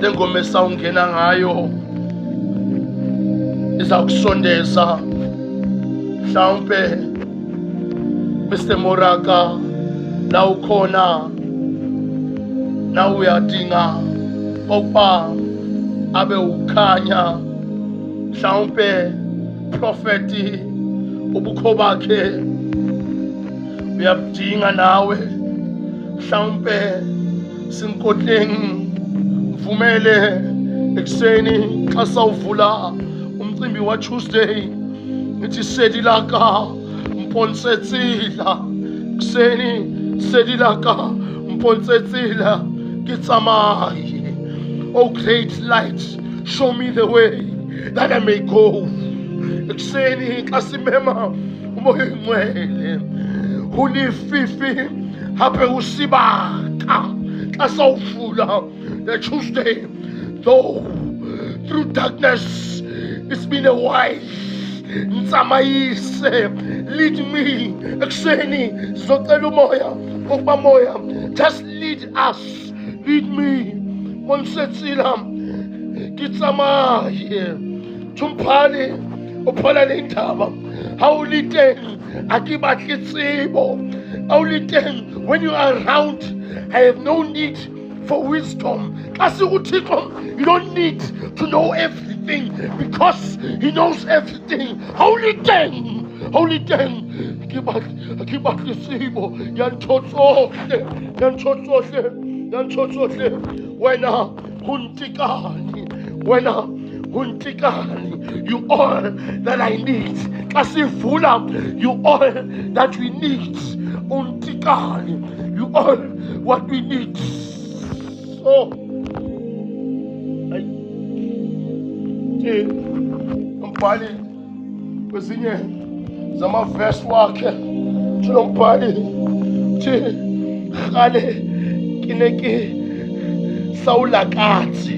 le ngoma esawungena ngayo izakusondeza mhlawumbe Mr. Moraka la ukhona na uyadinga okuba abe ukhanya mhlawumbe prophet ubukho bakhe uyabudinga nawe mhlawumbe sinkotleng vumele ekseni xa sawuvula umcimbi wa Tuesday ngithi sedilaka mponsetsila ekseni sedilaka mponsetsila kitsamai. Oh great light, show me the way that I may go. Ekseni xa simema umoya ngcwele ulififi hape usibaka xa sawuvula the Tuesday, though through darkness it's been a while. Nsamayise, lead me. Ekseni zocela umoya ukuba moya, just lead us, lead me. Monsetsila kitsamaye Tumpani uphola le ndaba awuliteng akibahle tsibo awuliteng. When you are around, I have no need for wisdom. You don't need to know everything because He knows everything. Holy thing, akibahle tsibo yantotsohle wena huntikani, you all that I need. Kasivula, you all that we need. Huntikani, you all what we need. Oh, Mpali kwezinye zama verse wakhe Mpali khale kineki sawulakatsi.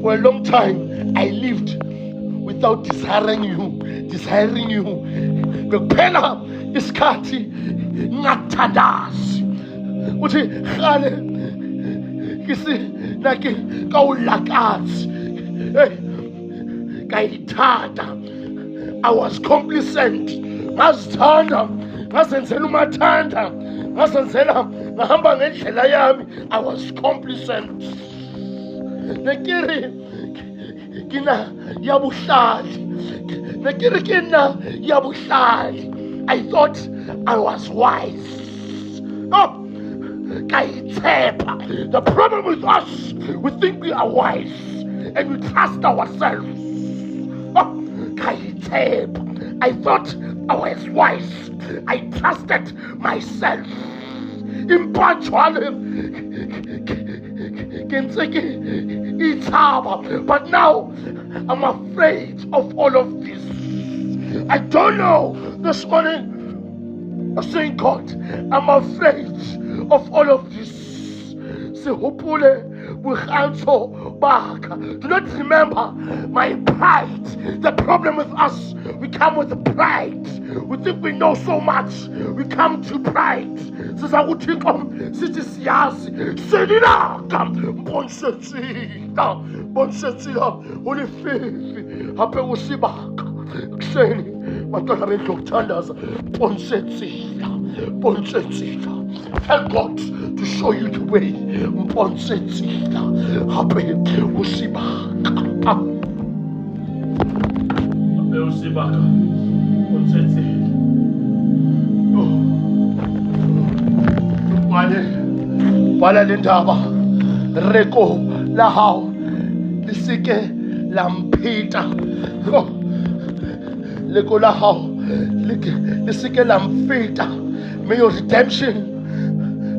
For a long time I lived without desiring you. Kuphela isikhathi ngathandazi uthi khale kisi naki kawulakatsi kayithanda. I was complacent, ngazithanda, ngazenzela umathanda, ngahamba ngendlela yami. I was complacent. Nekiri kina yabuhlali. I thought I was wise. Oh, the problem with us, we think we are wise and we trust ourselves. Oh, I thought I was wise. I trusted myself. But now I'm afraid of all of this. I don't know. This morning I'm saying, God, I'm afraid of all of this. Do not remember my pride. The problem with us, we come with pride. We think we know so much. We come to pride. Tell God to show you the way. Bala lendaba reko la hao lisike lampita leko la hao lisike lampita. May your redemption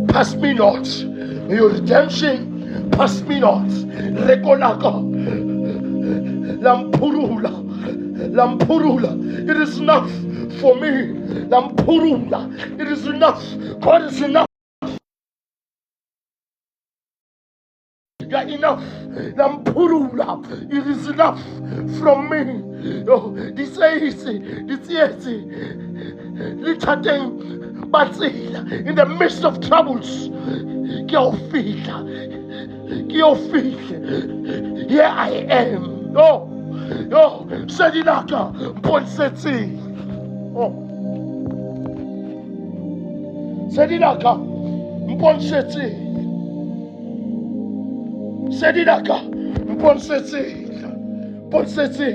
pass me not. May your redemption pass me not. Reko laka lampurula. It is enough for me. Lampurula. It is enough. God is enough. You are enough. Lampurula. It is enough from me. Oh, this is in the midst of troubles. here I am. Yo, Sedilaka, Ponseti. Oh, Sedilaka, Ponseti. Sedilaka, Ponseti.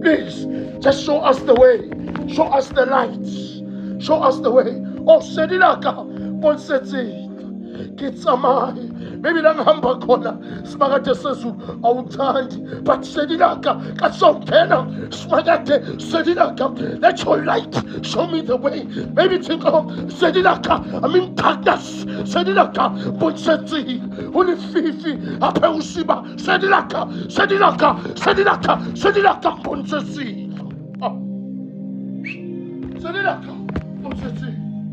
Please, just show us the way. Show us the lights. Show us the way. Oh, Sedilaka, Ponseti. Kitsamai. Maybe ngihamba khona simakade sezulu awuthandi, but Sedilaka kasongena simakade Sedilaka, let your light show me the way. Maybe think of Sedilaka, I'm in darkness. Sedilaka Ponseti Ulififi Apeusiba Sedilaka Ponseti. Sedilaka Ponseti. Sedilaka Ponseti.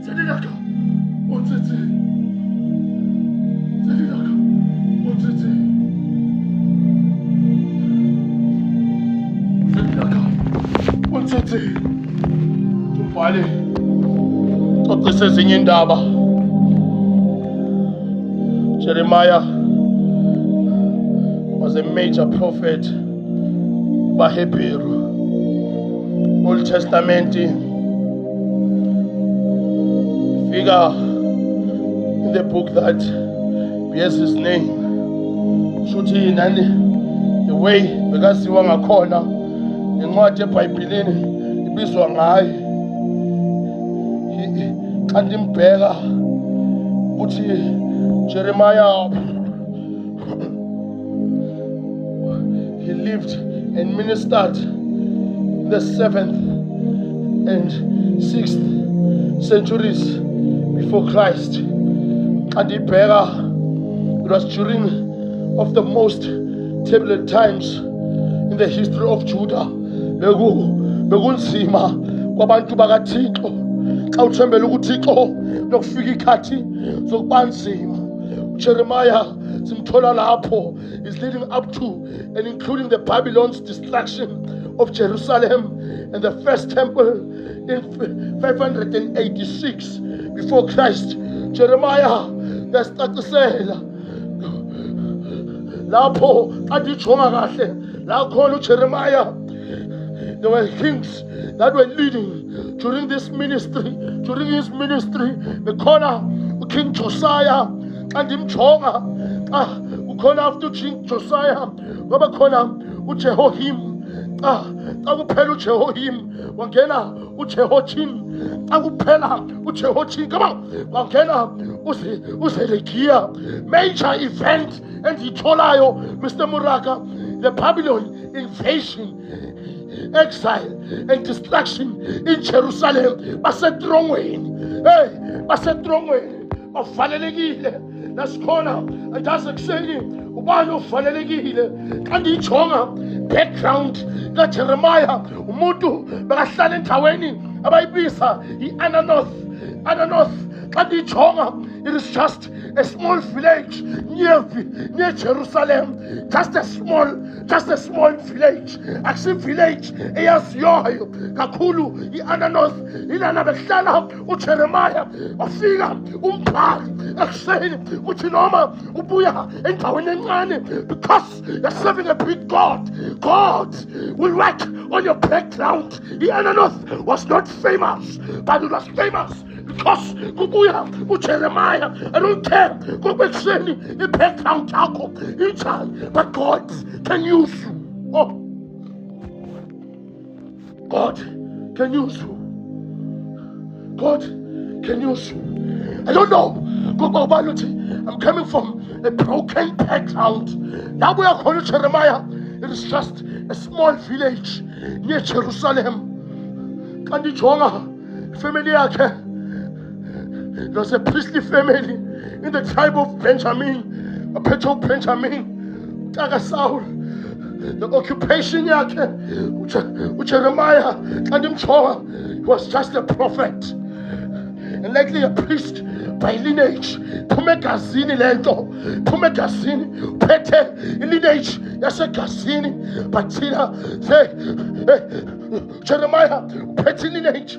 Sedilaka Ponseti. Sedilaka Ponseti. Tumfale xoxisa ezinye indaba. Jeremiah was a major prophet baHebrew. Old Testament figure in the book that bears his name. Shuthi nani the way bekasiwa ngakhona incwadi eBhayibhelini ibizwa ngaye. Xa ndimbheka uthi Jeremiah, he lived and ministered in the 7th and 6th centuries before Christ. And it was during of the most turbulent times in the history of Judah. Bekunzima kwabantu bakaThixo. Xa uthembele kuThixo lokufika ikhathi zokubanzima. Jeremiah simthola lapho is leading up to and including the Babylon's destruction of Jerusalem and the first temple in 586 before Christ. Jeremiah yasicacisela lapho adijonga kahle la khona uJeremiah. There were kings that were leading during his ministry. Bekhona uKing Josiah and imjonga ukhona after King Josiah ngoba khona uJehoiakim. Akuphela uJehoiakim wangena uJehoiakim. Akuphela uJehoiakim, come on, wangena uZedekhiya. Major event enditholayo Mr. Muraka, the Babylon invasion, exile and destruction in Jerusalem. Basetrongweni bavalelekile nasikhona andazi ekuseni ubani uvalelekile. Xa ndiyijonga background kaJeremiah, umuntu bekahlala endaweni abayibiza i-Ananoth. Xa ndiyijonga, it is just a small village near Jerusalem. Just a small village. Akusi village eyaziwayo kakhulu i-Ananoth. Ilana behlala uJeremiah wafika umbhali ekuseni uthi noma ubuya endaweni encane, because you're serving a big God, God will work on your background. I-Ananoth was not famous, but it was famous because kubuya uJeremiah. I don't care kobekuseni i-background yakho injani, but God can use you. Oh, God can use you. God can use you. I don't know. I'm coming from a broken background. Now we are calling Jeremiah. It is just a small village near Jerusalem. Kandijonga family yakhe. It was a priestly family in the tribe of Benjamin, a Petro Benjamin, Taka Saul. The occupation yakhe, Jeremiah, Kandimchoa, was just a prophet and likely a priest by lineage. Pumegazini lento, Pumegazini, Pete, lineage, Yasegazini, Batina, say, Jeremiah, Pete lineage.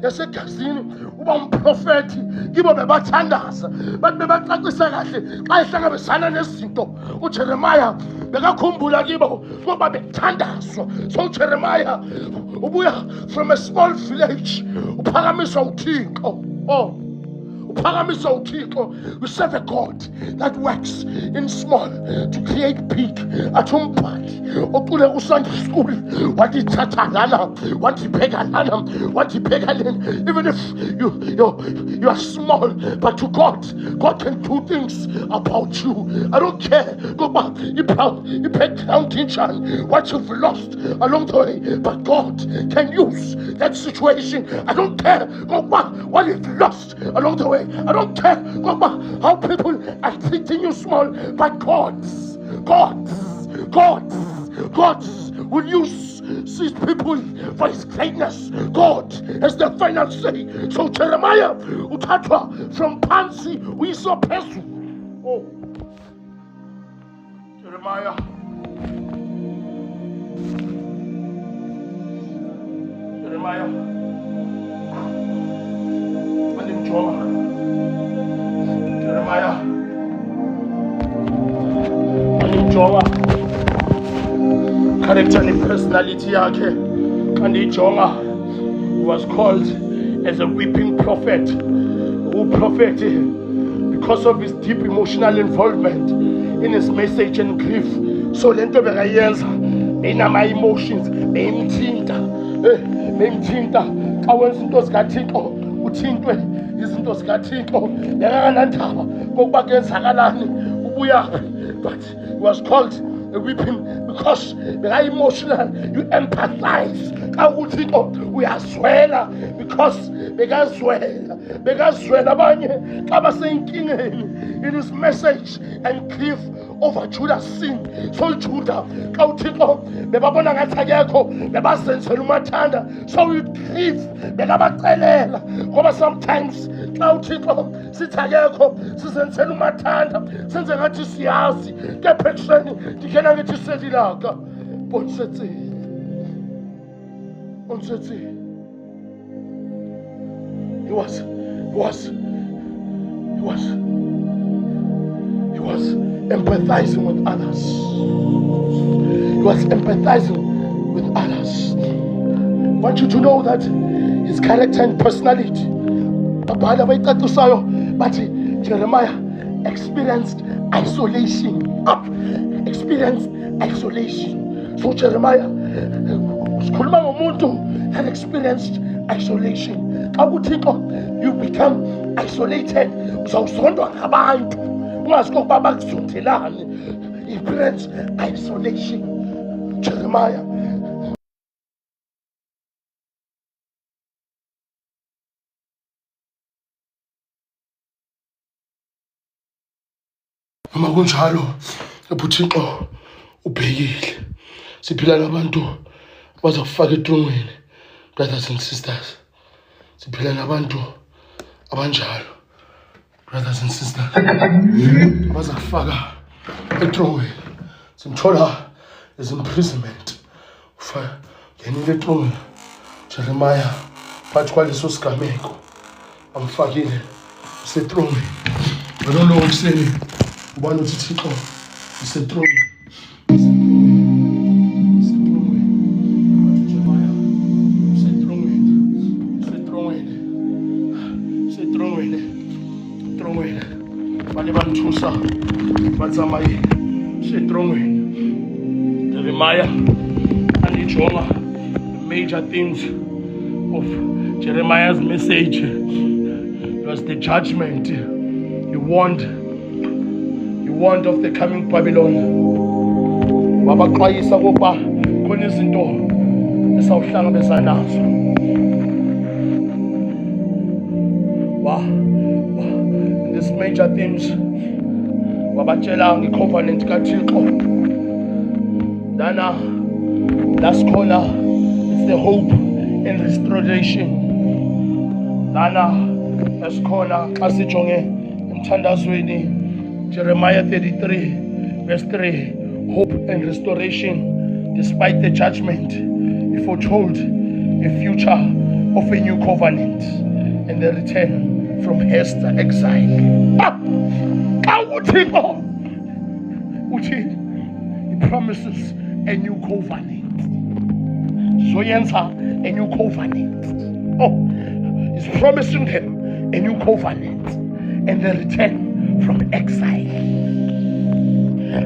yasegazini uba umprofethi kibo bebathandaza bathi bebacacisa kahle xa ehlangabezana nezinto uJeremiah bekakhumbula kibo ngoba bekuthandazwa. So uJeremiah ubuya from a small village uphakamiswa uThixo. We serve a God that works in small to create big. Atumbali okule uSunday school wathi thatha lana wathi pheka lana wathi pheka lena. Even if you are small, but to God can do things about you. I don't care ngoba i-background teacher what you've lost along the way, but God can use that situation. I don't care ngoba what you've lost along the way. I don't care how people are treating you small, but God will use these people for His greatness. God has the final say. So Jeremiah uthathwa from phansi uyiswa phezulu. Oh, Jeremiah. Character and personality yakhe kandiyijonga, was called as a weeping prophet. Who prophet because of his deep emotional involvement in his message and grief. So lento bekayenza inama emotions bemthinta xa wenza into zikaThixo uthintwe izinto zikaThixo yakanandaba kokuba kuyenzakalani ubuyaphi. But he was called a weeping because beka emotional, you empathize xa uThixo uyazwela because bekazwela abanye xa baseyinkingeni in his message and grief over Judah's sin. So Judah xa uThixo bebabona ngathi akekho bebazenzela umathanda, so you grieve bekabacelela ngoba sometimes xa uThixo sithi akekho sizenzela umathanda senze ngathi siyazi kepha ekuseni ndingena ngithi selilaka bonsetsi he was empathizing with others. I want you to know that his character and personality, but Jeremiah experienced isolation. So Jeremiah had experienced isolation. You become isolated. He experienced isolation. Jeremiah. Uma kunjalo uThixo ubhekile. Siphila nabantu abazakufaka etrongweni, brothers and sisters. Siphila nabantu abanjalo, brothers and sisters. Abazakufaka etrongweni. Simthola is imprisonment. Ngenile etrongweni. Jeremiah phakathi kwaleso sigameko amfakile usetrongweni. I don't know ukuseni ubani uthi Thixo usetrongweni. Jeremiah and the major themes of Jeremiah's message was the judgment. He warned of the coming Babylon. Wabaxwayisa ukuba khona izinto esawuhlangabezana nazo. These major themes wabatshela ngecovenant kaThixo. Lana last corner is the hope and restoration. Lana last corner xa sijonge emthandazweni Jeremiah 33 verse 3, hope and restoration. Despite the judgment, he foretold a future of a new covenant and the return from Esther exile. He promises a new covenant. Zoyenza, a new covenant. He's promising them a new covenant and the return from exile.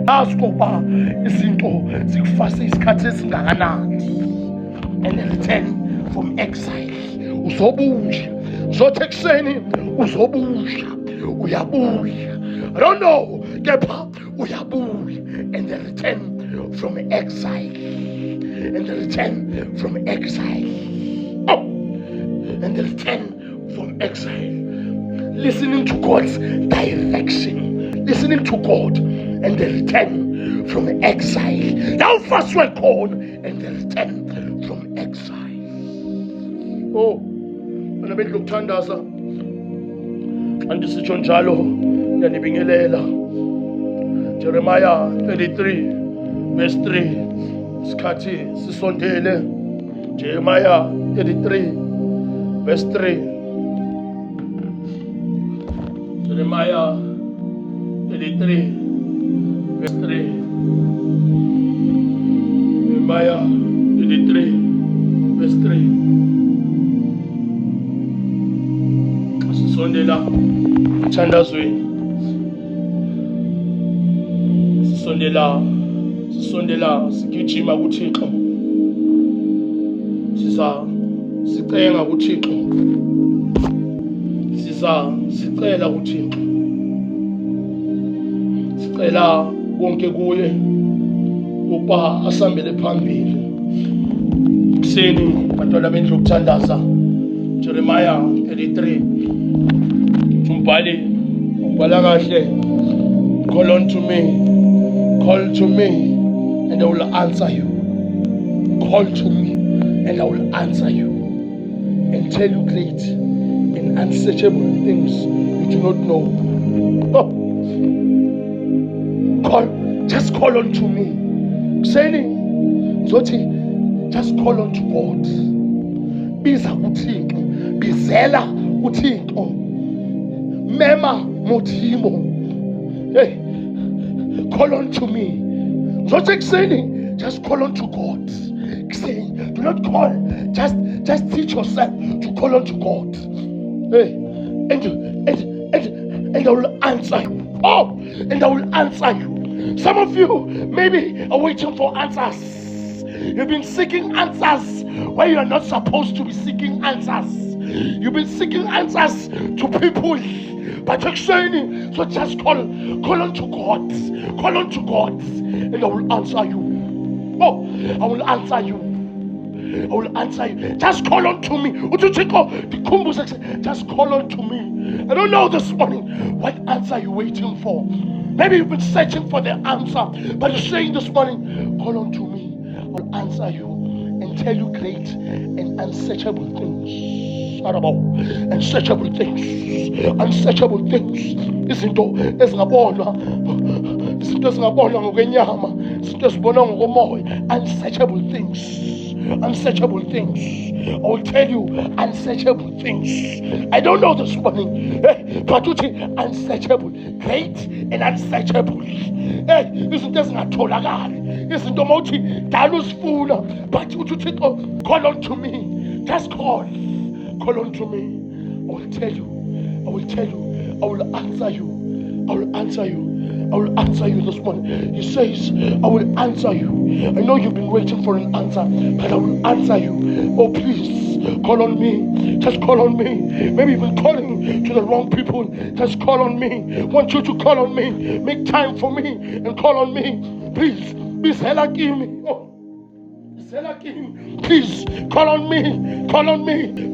Ask Oba izinto zikufase isikhathi esingakanani and the return from exile. Uzobusha, zothi ekuseni uzobusha, uyabuya. I don't know, kepha uyabuya and the return from exile. And the return from exile. And the return from exile. Listening to God's direction. Listening to God and the return from exile. Now first we're called and the return from exile. Anabeli lokuthandaza. Andisitsho njalo yanibingelela. Jeremiah 33 verse 3. Isikhathi sisondele. Jeremiah 33 verse 3. Jeremiah 33 verse 3. Jeremiah 33 verse 3. Sisondela thandazweni. Sisondela sigijima kuThixo. Sicenga kuThixo. Sicela kuThixo. Sicela konke kuye ukuba asambele phambili. Kuseni bantwana bendlu ukuthandaza. Jeremiah 33. Umbhali ubhala kahle. Call unto me. Call to me and I will answer you. Call to me and I will answer you and tell you great and unsearchable things you do not know. Just call unto me. Saying, Zoti, just call unto God. Biza uThixo, bizela uThixo. Mema mothimo. Hey. Call unto me. Not saying, just call unto God. Saying, do not call. Just teach yourself to call unto God. Hey, and I will answer you. And I will answer you. Some of you maybe are waiting for answers. You've been seeking answers where you are not supposed to be seeking answers. You've been seeking answers to people. But you're saying, so just call unto God. Call unto God, and I will answer you. I will answer you. I will answer you. Just call unto me. Just call unto me. I don't know this morning what answer you're waiting for. Maybe you've been searching for the answer, but you're saying this morning, call unto me. I will answer you and tell you great and unsearchable things. Unsearchable things. Izinto ezingabonwa ngokwenyama, izinto ezibonwa ngokomoya. Unsearchable things. I will tell you unsearchable things. I don't know this morning, but unsearchable, great and unsearchable. Izinto ezingatholakali, izinto mawuthi dala uzifuna, but uthi call unto me. Just call unto me. I will tell you. I will answer you. I will answer you this morning. He says, I will answer you. I know you've been waiting for an answer, but I will answer you. Oh, please, call on me. Just call on me. Maybe you've been calling to the wrong people. Just call on me. I want you to call on me. Make time for me and call on me. Please, give me. Please call on me.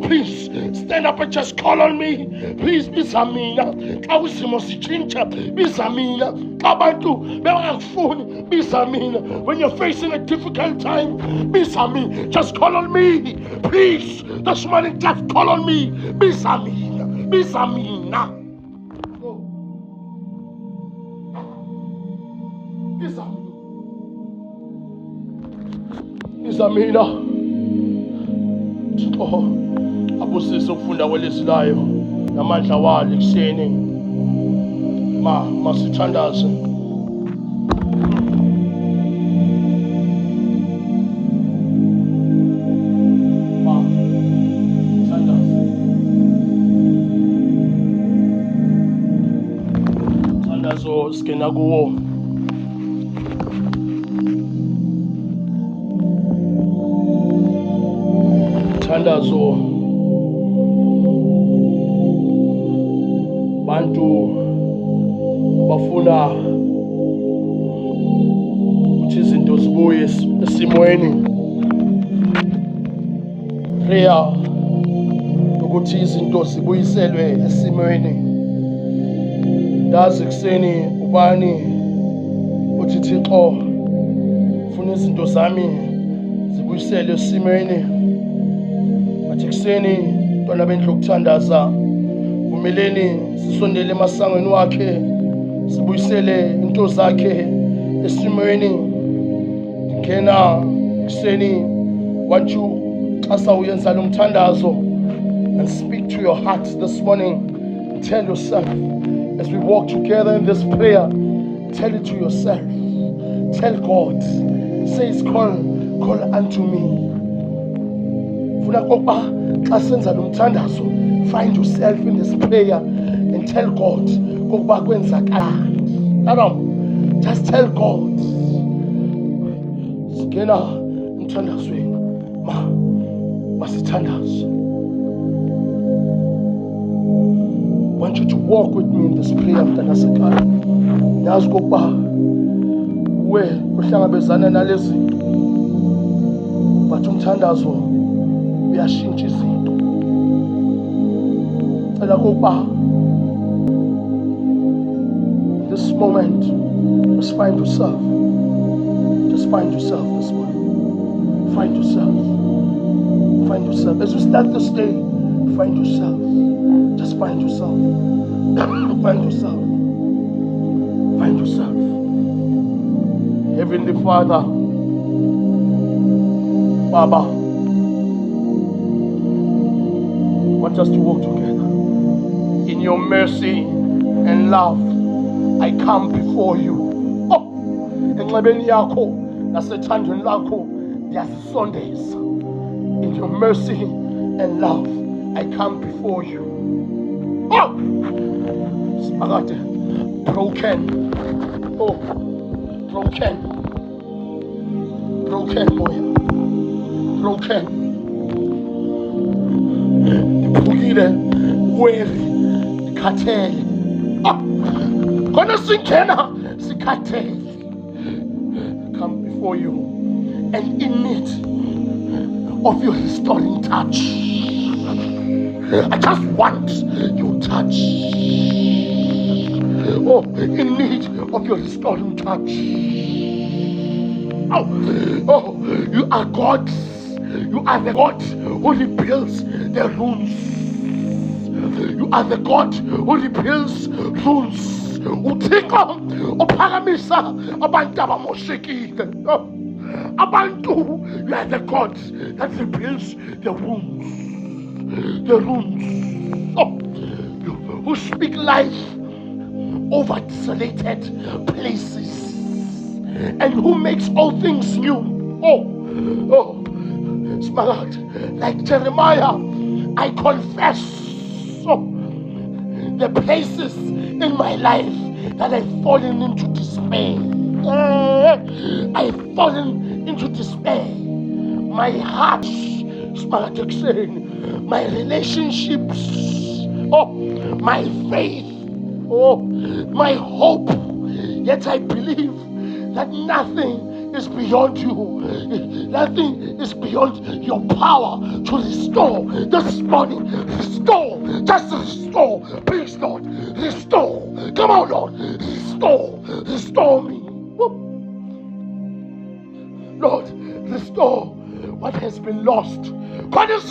Please stand up and just call on me. Please bizamina. Awusimo sichincha bizamina. Abantu bengangifuni bizamina. When you're facing a difficult time, bizamina. Just call on me. Please, this morning just call on me. Bizamina. Bizamina. Bizamina. ubusise ukufunda kwelizwi layo namandla walo ekuseni. Masithandaze. Thandazo singena kuwo. Thandazo bantu bafuna ukuthi izinto zibuye esimweni. Prayer ukuthi izinto zibuyiselwe esimweni. Ndazi kuseni ubani uthi Thixo ufuna izinto zami zibuyiselwe esimweni. Athi kuseni ntwana bendlu ukuthandaza vumeleni sisondele emasangweni wakhe sibuyisele into zakhe esimweni. Ngena kuseni want you xa sawuyenza lo mthandazo and speak to your heart this morning. Tell yourself as we walk together in this prayer, tell it to yourself. Tell God, says call unto me. Funa kokuba xa senza lo mthandazo, find yourself in this prayer and tell God kokuba kwenzakalani. Just tell God. Singena emthandazweni. Masithandaze. I want you to walk with me in this prayer mntanasekhaya. Yazi kokuba we uhlangabezana nalezi but umthandazo uyashintsha izinto. Cela kokuba this moment just find yourself. Just find yourself this morning. Find yourself. Find yourself. As you start this day, find yourself. Just find yourself. Find yourself. Find yourself. Heavenly Father, Baba, want us to walk together. In your mercy and love, I come before you. Enxebeni yakho nasethandweni lakho ndiyasondeza. In your mercy and love, I come before you. Smakade, broken. Broken moya. Broken. Ndiphukile, weary, ndikhathele. Khona singena sikhathele. Come before you and in need of your restoring touch. I just want your touch. In need of your restoring touch. You are God. You are the God who rebuilds the ruins. You are the God who rebuilds ruins. Uthixo ophakamisa abantu abamoshekile. Abantu, you are the God that rebuilds the wounds. The ruins. Who speak life over desolated places and who makes all things new. Smaragd, like Jeremiah, I confess the places in my life that I've fallen into despair. I've fallen into despair. My heart, my relationships, my faith, my hope. Yet I believe that nothing is beyond you. Nothing is beyond your power to restore this morning. Restore. Just restore. Please, Lord. Restore. Come on, Lord. Restore. Restore me. Lord, restore what has been lost. Please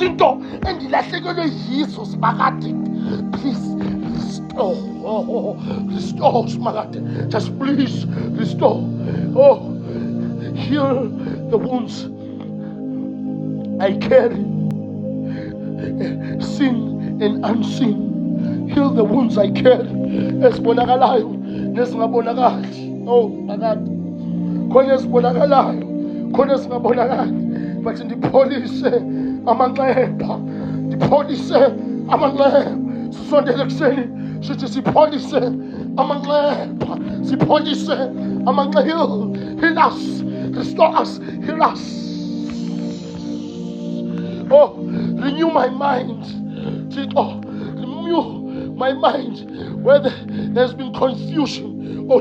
restore. Restore, Smaragd. Just please restore. Heal the wounds I carry. seen and unseen. Heal the wounds I carry. Esibonakalayo nesingabonakali. Oh, nakade. Khona esibonakalayo, khona esingabonakali. But ndipholise amanxeba. Ndipholise amanxeba. Sisondele kuseni sithi sipholise amanxeba. Sipholise amanxeba. Heal us. Restore us. Heal us. Oh, renew my mind. Oh, renew my mind where there's been confusion. Oh,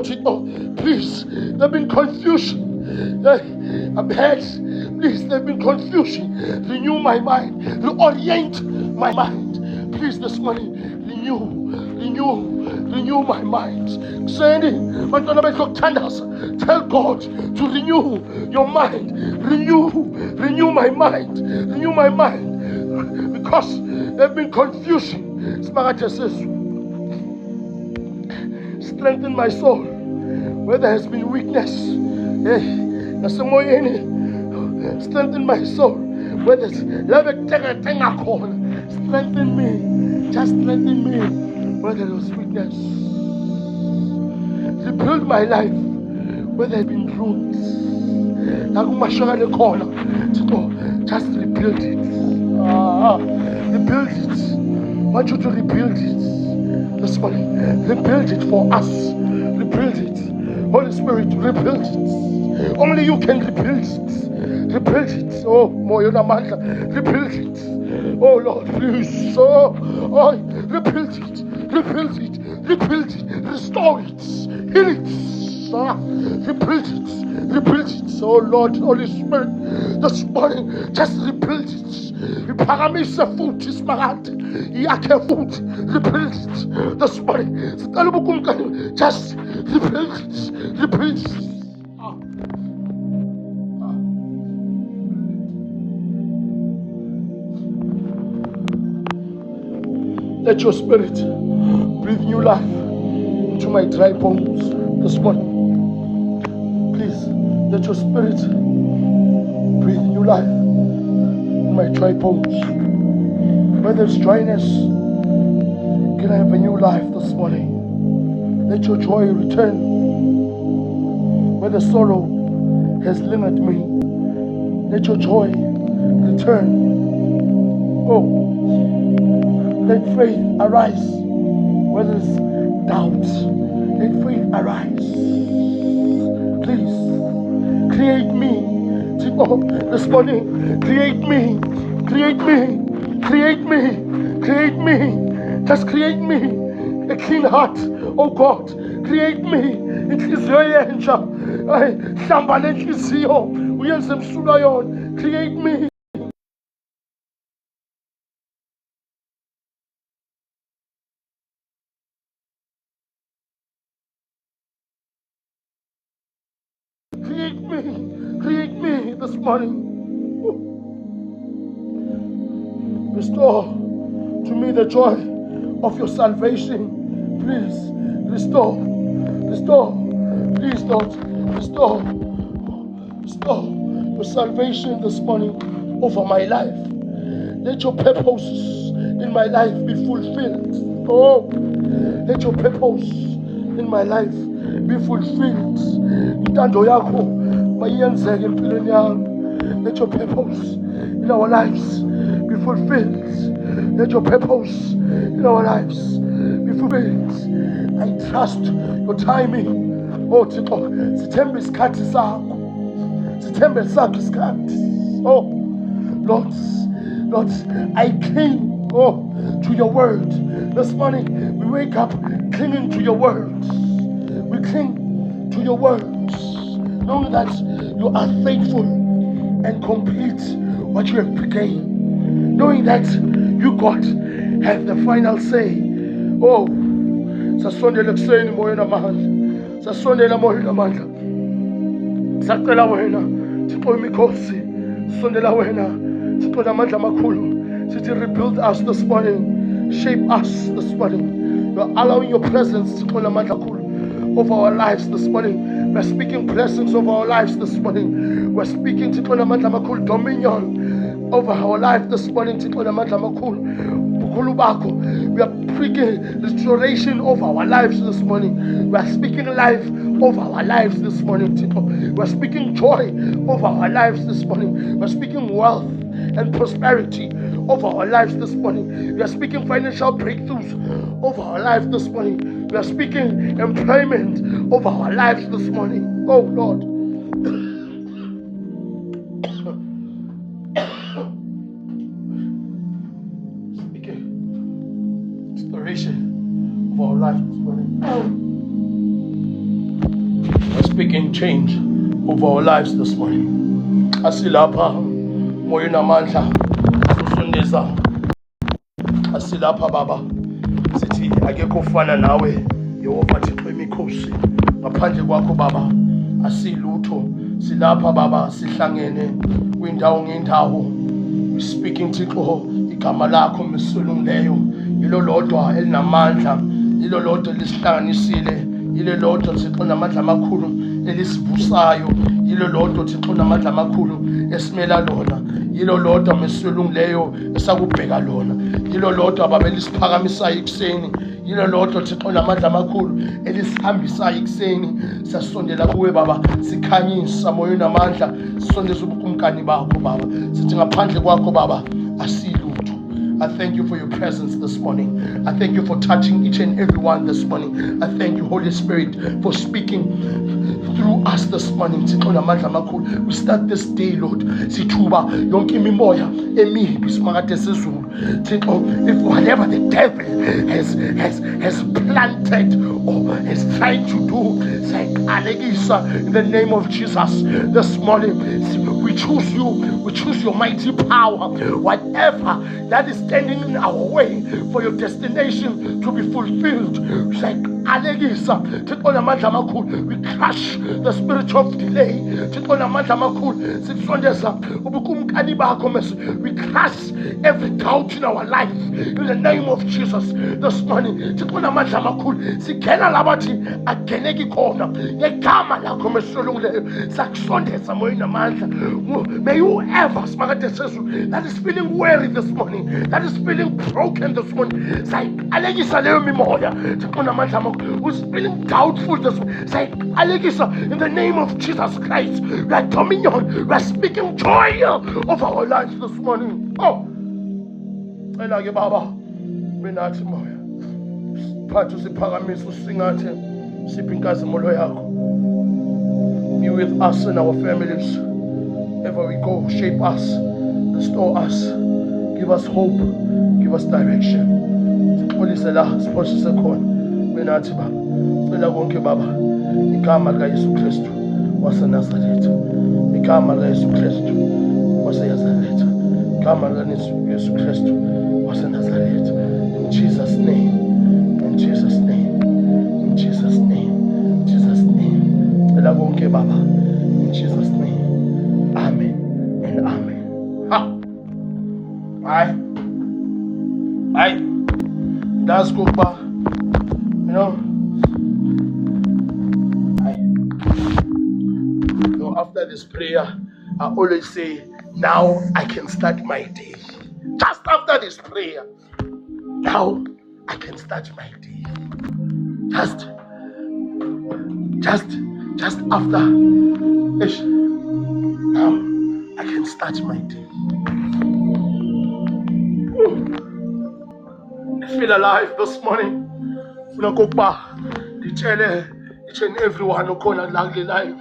please, there's been confusion. I've had, please, there's been confusion. Renew my mind. Reorient my mind. Please, this morning, renew my mind. Tell God to renew your mind. Renew my mind. Renew my mind. Because there's been confusion. Strengthen my soul where there has been weakness. Strengthen my soul where there's strengthen me. Just strengthen me where there was weakness. Rebuild my life where there have been wounds. Just rebuild it. Rebuild it. I want you to rebuild it this morning. Rebuild it for us. Rebuild it. Holy Spirit, rebuild it. Only you can rebuild it. Rebuild it. Oh, Moyona Manda, rebuild it. Oh Lord, please. Oh, rebuild it. Rebuild it. Rebuild it. Restore it. Heal it. Rebuild it. Rebuild it. Oh Lord, Holy Spirit, this morning, just rebuild it. Iphakamisa futhi isimakade yakhe futhi. Rebuild it this morning. Sicela ubukumkani, just rebuild it. Rebuild it. Let your spirit breathe new life into my dry bones this morning. Please, let your spirit breathe new life in my dry bones. Where there's dryness, can I have a new life this morning? Let your joy return. Where the sorrow has lingered me, let your joy return. Oh, let faith arise where there's doubt. Let faith arise. Please, create me. This morning, create me. Create me. Create me. Create me. Just create me a clean heart. Oh God, create me. Inhliziyo yentsha. Hlamba lenhliziyo uyenze msulwa yona. Create me. Create me this morning. Restore to me the joy of your salvation. Please, restore. Please, Lord, restore your salvation this morning over my life. Let your purposes in my life be fulfilled. Oh, let your purpose in my life be fulfilled. Intando yakho mayenzeke empilweni yami. Let your purpose in our lives be fulfilled. Let your purpose in our lives be fulfilled. I trust your timing. Oh, Thixo, sithembe isikhathi sakho. Sithembe sakho isikhathi. Oh, Lord, I cling to your word. This morning we wake up clinging to your words. We cling to your words, knowing that you are faithful and complete what you have begun. Knowing that you, God, have the final say. Oh, sasondela kuseni moyeni amandla. Sasondela moyeni amandla. Sacela wena, Thixo imikhosi. Sondela wena, Thixo amandla amakhulu. Sithi rebuild us this morning. Shape us this morning. You're allowing your presence, Thixo amandla amakhulu, over our lives this morning. We're speaking blessings over our lives this morning. We're speaking Thixo amandla amakhulu dominion over our life this morning. We are speaking restoration of our lives this morning. We are speaking life of our lives this morning. We are speaking joy of our lives this morning. We are speaking wealth and prosperity of our lives this morning. We are speaking financial breakthroughs of our lives this morning. We are speaking employment of our lives this morning. Oh Lord. Restoration of our life this morning. We're speaking change of our lives this morning. Asilapa moyena mandla susundeza. Asilapa baba sithi akekho ufana nawe Yehova Thixo emikhosi ngaphandle kwakho baba asilutho silapha baba sihlangene kwindawo ngendawo speaking Thixo igama lakho misulungileyo yilo lodwa elinamandla yilo lodwa lisihlanganisile yilo lodwa Thixo namandla amakhulu elisivusayo yilo lodwa Thixo namandla amakhulu esimela lona yilo lodwa mesulungileyo esakubheka lona yilo lodwa baba elisiphakamisayo ekuseni yilo lodwa Thixo namandla amakhulu elisihambisayo ekuseni sasondela kuwe baba sikhanyisa moyo namandla sisondeza ubukumkani bakho baba sithi ngaphandle kwakho baba asilutho. I thank you for your presence this morning. I thank you for touching each and every one this morning. I thank you, Holy Spirit, for speaking through us this morning. We start this day, Lord. If whatever the devil has planted or is trying to do, in the name of Jesus, this morning we choose you. We choose your mighty power. Whatever that is standing in our way for your destination to be fulfilled, we crush the spirit of delay. We crush every doubt in our life in the name of Jesus this morning. May you ever that is feeling weary this morning, that is feeling broken this morning, who's feeling doubtful this morning, in the name of Jesus Christ, we are dominion, we are speaking joy of our lives this morning. Oh, Baba, benathi moya phathu siphakamisa usingathe siphi inkazimulo yakho. Be with us and our families wherever we go. Shape us, restore us, give us hope, give us direction. Sipolise la siphosise khona benathi baba cela konke baba igama lika Yesu Kristu waseNazaretha, igama lika Yesu Kristu waseNazaretha, igama lika Yesu Kristu waseNazaretha. In Jesus' name, in Jesus' name, in Jesus' name, in Jesus' name. Cela konke baba in Jesus' name. Amen and amen. Aye. That's good, but after this prayer, I always say, now I can start my day. Just after this prayer, now I can start my day. Just after this, now I can start my day. I feel alive this morning. Each and everyone who call lovely life.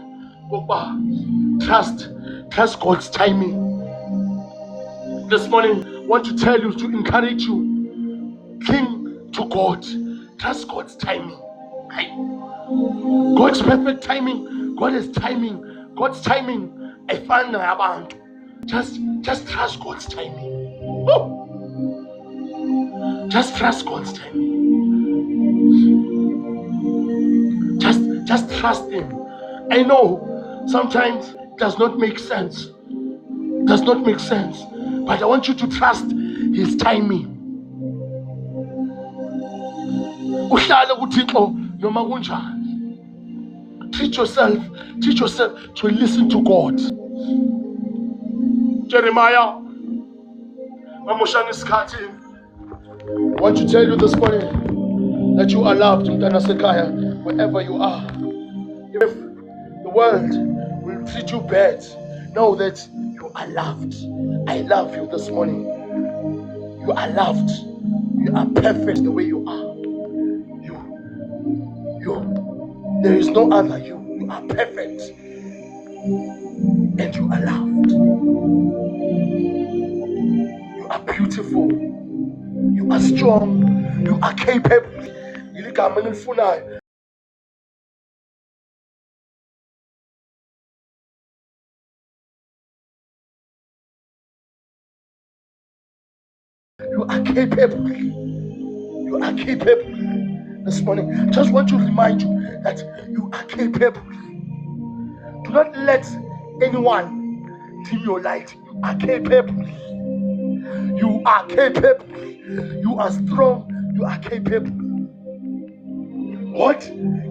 Trust God's timing. This morning, I want to tell you, to encourage you, cling to God. Trust God's timing. God's perfect timing. God is timing. God's timing. I find about. Just trust God's timing. Oh. Just trust God's timing. Just trust Him. I know sometimes it does not make sense. But I want you to trust His timing. Uhlale kuThixo noma kunjani. Teach yourself to listen to God. Jeremiah I want to tell you this morning that you are loved, Mtana Sekaya, wherever you are. If the world will treat you bad, know that you are loved. I love you this morning. You are loved. You are perfect the way you are. There is no other you. You are perfect. And you are loved. You are beautiful. You are strong. You are capable. You are capable. You are capable. This morning, I just want to remind you that you are capable. Do not let anyone dim your light. You are capable. You are capable. You are strong. You are capable. What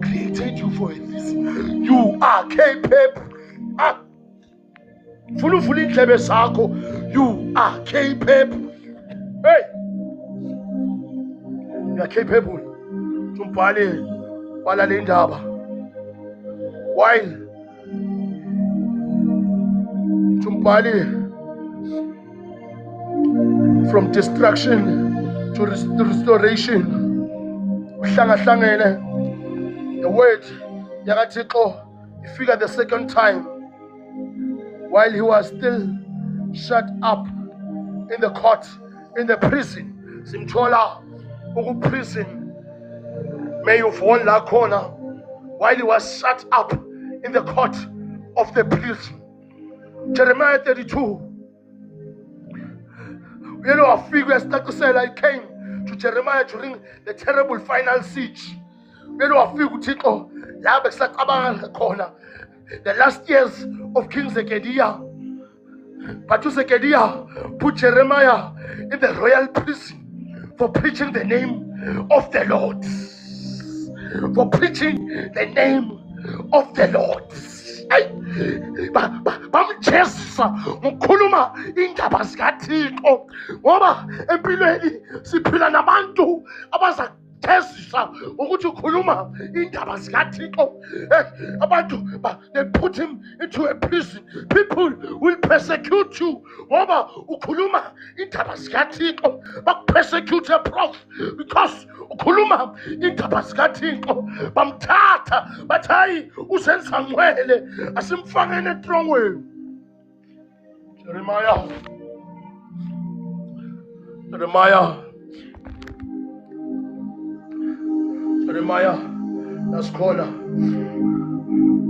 created you for this? You are capable. You are capable. Hey, you are capable. Tumpale wala lendaba. While Tumpale from destruction to restoration. The word Yagatiklo, he figured the second time while he was still shut up in the court, in the prison. Simchola, prison. May you fall la corner while he was shut up in the court of the prison. Jeremiah 32. You know, a figure start to say, I came to Jeremiah during the terrible final siege. You know, a figure the last years of King Zedekiah. But Zedekiah put Jeremiah in the royal prison for preaching the name of the Lord. For preaching the name of the Lord. Bamjezisa ngikhuluma indaba zikaThixo ngoba empilweni siphila nabantu abazajezisa ukuthi ukhuluma indaba zikaThixo. Abantu they put him into a prison. People will persecute you ngoba ukhuluma indaba zikaThixo. Persecute a prophet because ukhuluma indaba zikaThixo. Bamthatha bathi hayi usenza ngcwele asimfakeni etrongweni. Jeremiah nasikholwa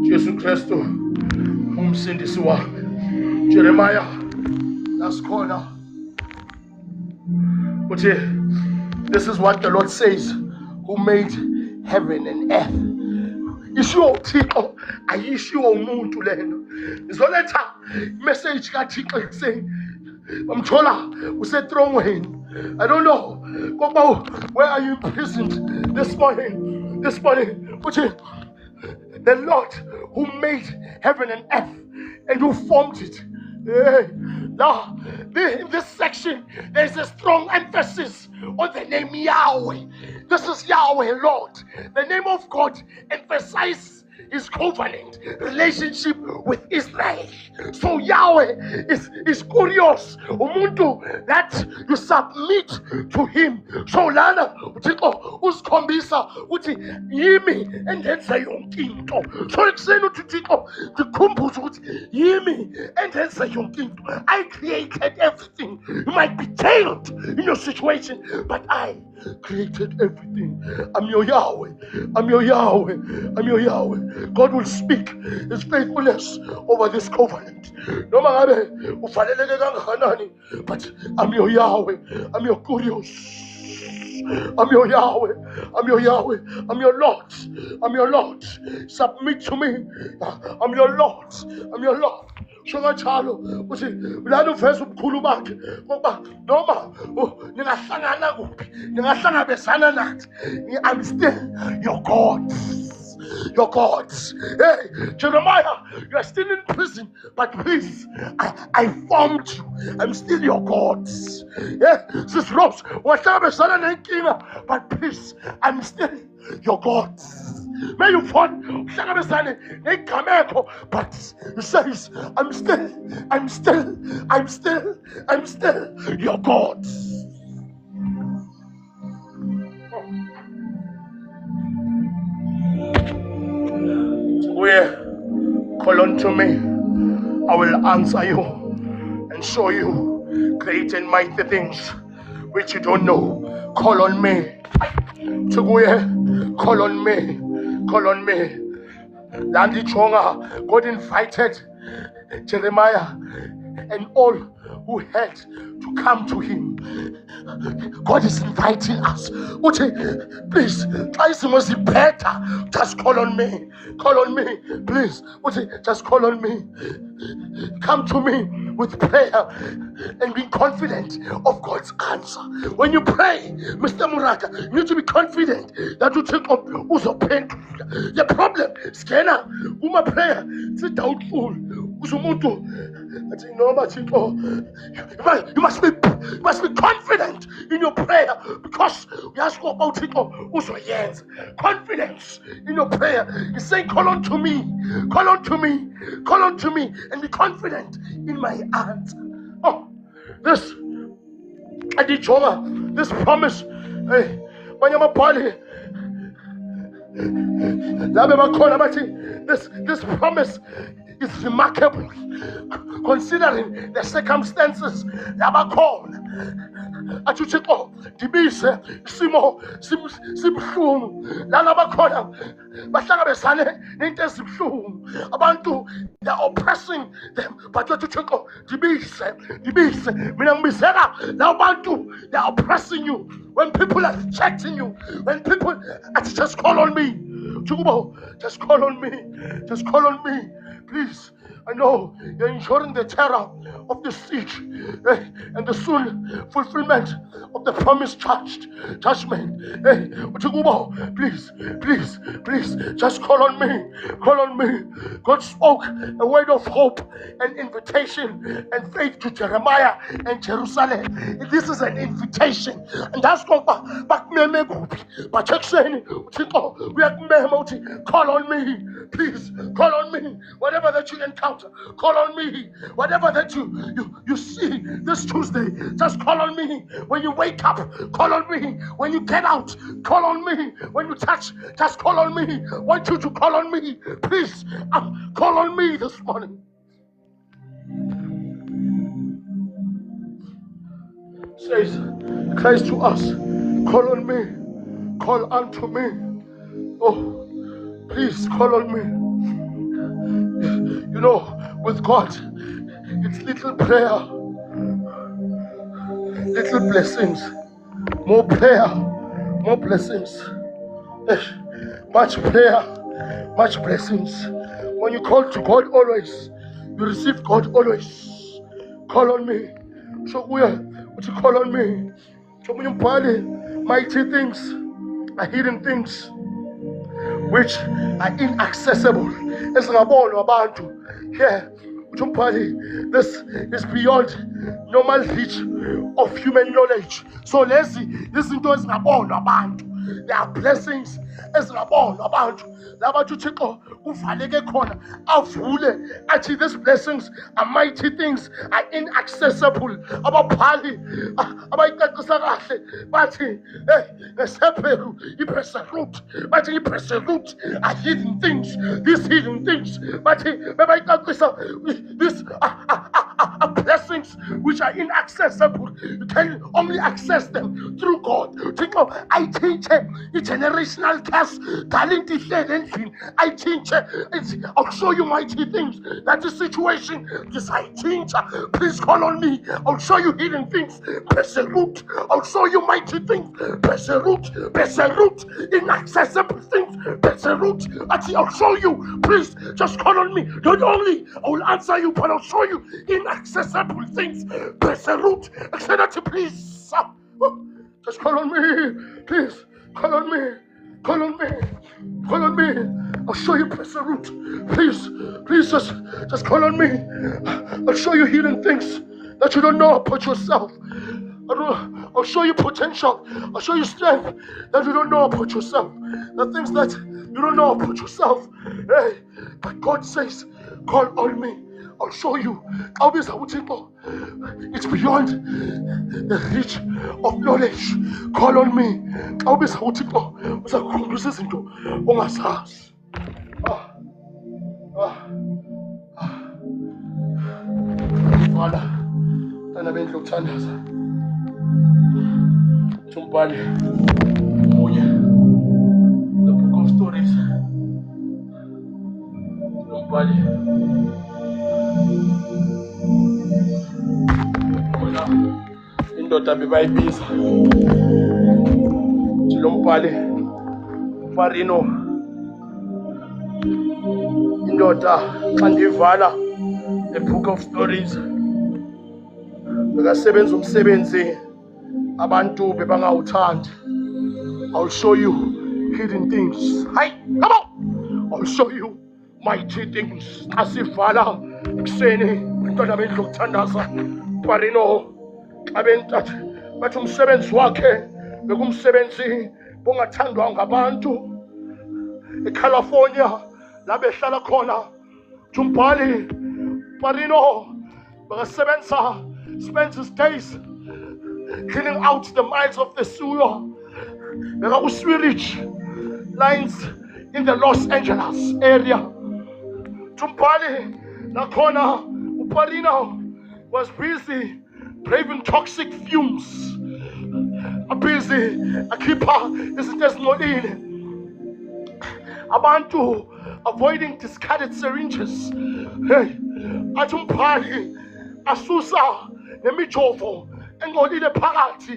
Jesu Kristu umsindisi wami. Jeremiah nasikholwa uthi this is what the Lord says, who made heaven and earth. Ishiwo uThixo ayishiwo umuntu lento. Izoletha message kaThixo ekuseni. Bamthola usetrongweni. I don't know. Where are you imprisoned this morning? This morning, uthi the Lord who made heaven and earth and who formed it. Now, in this section, there's a strong emphasis on the name Yahweh. This is Yahweh, Lord. The name of God emphasizes his covenant relationship with Israel. So Yahweh is curious. Umuntu that you submit to him. So lana uthixo usikhombisa uthi yimi endenza yonke into. So ekuseni uthixo ndikhumbuza ukuthi yimi endenza yonke into. I created everything. You might be jailed in your situation, but I created everything. I'm your Yahweh. I'm your Yahweh. I'm your Yahweh. God will speak his faithfulness over this covenant. No matter but I'm your Yahweh. I'm your curious. I'm your Yahweh. I'm your Yahweh. I'm your Lord. I'm your Lord. Submit to me. I'm your Lord. I'm your Lord. Shongatshalo uthi ulalo verse ubukhulu bakhe ngoba noma ningahlangana kuphi ningahlangabezana nathi, I'm still your God. your gods. Hey, Jeremiah, you are still in prison, but please, I formed you. I'm still your gods. Yeah, Sis Rose, whatever, but please, I'm still your gods. May you find but he says, I'm still your God. Where call unto me, I will answer you and show you great and mighty things which you don't know. Call on me. To where? Call on me. Call on me. Dandy Chonga, God invited Jeremiah and all who had to come to him. God is inviting us. Please, try some better. Just call on me. Call on me. Please, just call on me. Come to me with prayer and be confident of God's answer. When you pray, Mr. Murata, you need to be confident that you take up also pain. The problem, scanner, uma prayer, it's doubtful. You must be confident in your prayer, because we ask about it also. Yes, confidence in your prayer. You say, call on to me, call on to me, call on to me, and be confident in my answer. Oh, this promise, hey, this promise is remarkable, considering the circumstances that are called. Achuchiko, Dibise, Simo, Simshum, Lalabakoda, Basharabesane, Nintasum, Abantu, they're oppressing them, but Achuchiko, Dibise, Minambisera, Labantu, they're oppressing you. When people are rejecting you, when people, just call on me. Chukubo, just call on me. Just call on me. Please. I know you're enduring the terror of the siege and the soon fulfillment of the promised judgment. Please, just call on me. Call on me. God spoke a word of hope and invitation and faith to Jeremiah and Jerusalem. This is an invitation, and that's what back me go. But check saying, we are call on me. Please call on me. Whatever that you encounter, call on me. Whatever that you see this Tuesday, just call on me. When you wake up, call on me. When you get out, call on me. When you touch, just call on me. I want you to call on me. Please, call on me this morning. Says Christ to us, call on me. Call unto me. Oh, please call on me. You know, with God, it's little prayer, little blessings, more prayer, more blessings, much prayer, much blessings. When you call to God always, you receive God always. Call on me. So what you call on me? So when you party, mighty things are hidden things which are inaccessible. It's not about to. Yeah, this is beyond normal reach of human knowledge. So let's see, this is not about. There are blessings as about you check actually these blessings are mighty things, are inaccessible. About Pali, about but are hidden things. These hidden things, but these are blessings which are inaccessible. You can only access them through God. I teach a generational curse. I teach I'll show you mighty things. That the situation is I teach. Please call on me. I'll show you hidden things. I'll show you mighty things. Inaccessible things. I'll show you. Please just call on me. Not only I will answer you, but I'll show you inaccessible things. Please. Just call on me. Please call on me. Call on me. Call on me. I'll show you Pastor Root. Please just call on me. I'll show you hidden things that you don't know about yourself. I'll show you potential. I'll show you strength that you don't know about yourself. The things that you don't know about yourself. Hey, but God says, call on me. I'll show you. It's beyond the reach of knowledge. Call on me. Father, Tana bendlu ukuthandaza. Tumbali munye. The book of stories. Tumbali. Mina indoda bebayibiza. Tumbali. Farino. Indoda xa ndivala the book of stories. Bekasebenza umsebenzi abantu bebangawuthandi. I'll show you hidden things. Hi, come on. I'll show you mighty things. Asivala kuseni intwana bendlu ukuthandaza. Parino abentathu bathi umsebenzi wakhe bekumsebenzi bungathandwa ngabantu. eCalifornia la behlala khona. Tumbali Parino bekasebenza spends his days cleaning out the miles of the sewer. Sewage lines in the Los Angeles area. Tumbali nakhona uParino was busy braving toxic fumes. Busy akhipha izinto ezingcolile. Abantu avoiding discarded syringes. Hey, athi umphathi asusa nemijovo engcolile phakathi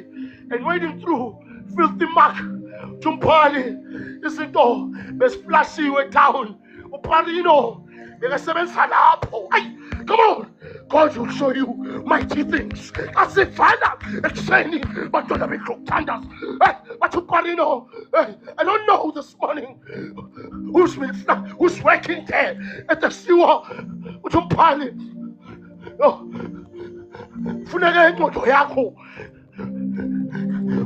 and wading through filthy muck. Tumbali izinto besiflashiwe down. uParino bekasebenza lapho. Come on, God will show you mighty things. Asifana ekuseni bantwana bendlu ukuthandaza. But uParino, I don't know this morning who's working there at the sewer. uParino, funeka ingqondo yakho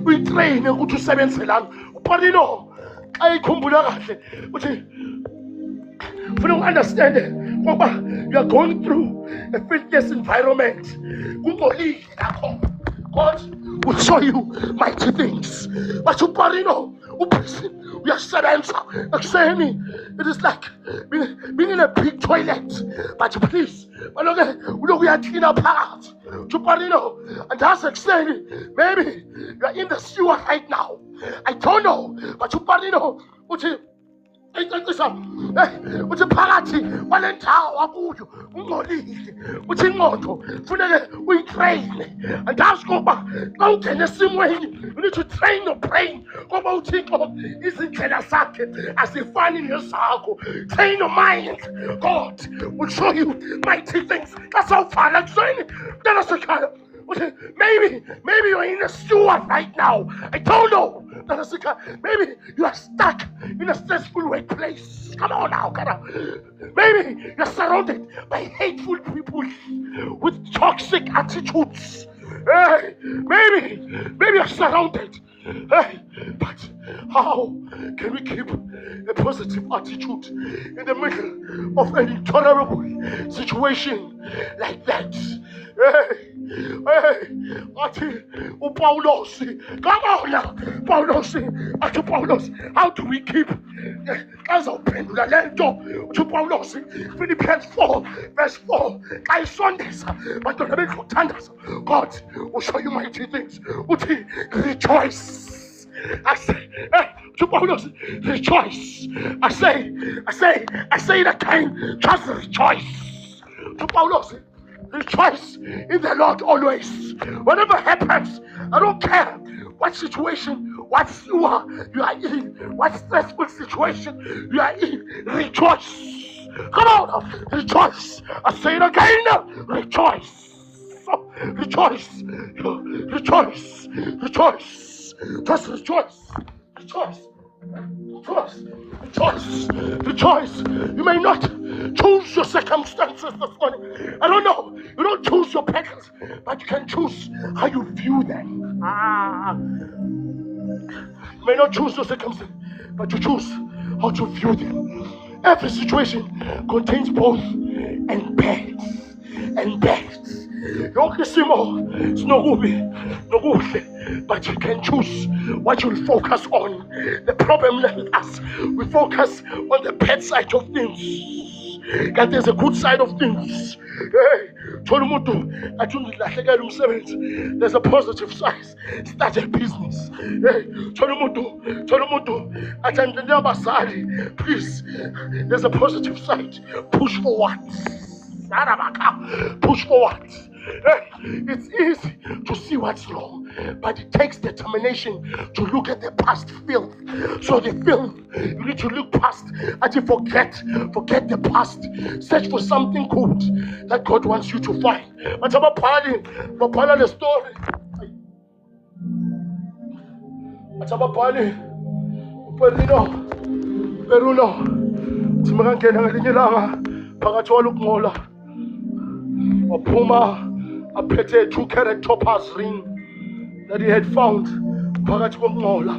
uyitraine ukuthi usebenze lana. uParino xa ikhumbula kahle uthi for you understand it, you are going through a fitness environment. God will show you mighty things. But uParino, we are saying it is like being in a big toilet. But please, we are clean up part. uParino, and that's explaining. Maybe you are in the sewer right now. I don't know, but uParino, uthi phakathi kwalendawo wakuyo ungcolile. Uthi ingqondo funeke uyitraine. Andazi ngoba xa ungena esimweni you need to train your brain ngoba uThixo izindlela zakhe azifani nezakho. Train your mind. God will show you mighty things. That's how far like saying maybe you're in a sewer right now. I don't know. Maybe you are stuck in a stressful workplace. Come on now, maybe you're surrounded by hateful people with toxic attitudes. Hey, maybe you're surrounded. Hey, but how can we keep a positive attitude in the middle of an intolerable situation like that? Hey, Paulos, come on now, Paulos, how do we keep as open to Paulos? Philippians 4, verse 4. I saw this, but the God will show you mighty things. Rejoice. I say, to Paulos, rejoice. I say it again, just rejoice. To Paulos, rejoice in the Lord always. Whatever happens, I don't care what situation, what sewer you are in, what stressful situation you are in. Rejoice. Come on, rejoice. I say it again, rejoice. Rejoice. Rejoice. Rejoice. Just rejoice. Rejoice. The choice. You may not choose your circumstances this morning. I don't know. You don't choose your patterns, but you can choose how you view them. You may not choose your circumstances, but you choose how to view them. Every situation contains both and bad and bad. Yonke isimo sinokubi nokuhle, but you can choose what you'll focus on. The problem with us, we focus on the bad side of things. God, there's a good side of things. Hey, there's a positive side. Start a business. Hey, please, there's a positive side. Push forward. Push forward. It's easy to see what's wrong, but it takes determination to look at the past filth. So the filth, you need to look past and you forget the past. Search for something good that God wants you to find. But I'm the story. Peruno. Timangena ngelinye ilanga phakathi walukmola. Waphuma aphethe a 2-carat topaz ring that he had found phakathi komnqola.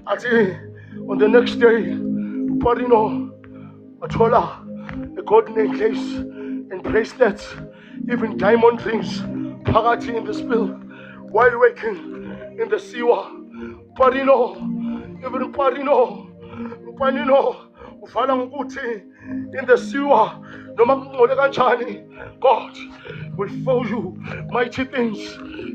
Athi on the next day uParino wathola a gold necklace and bracelets, even diamond rings phakathi in the spill while waking in the sewer. Uparino uvala ngokuthi in the sewer noma kungcole kanjani, God will show you mighty things.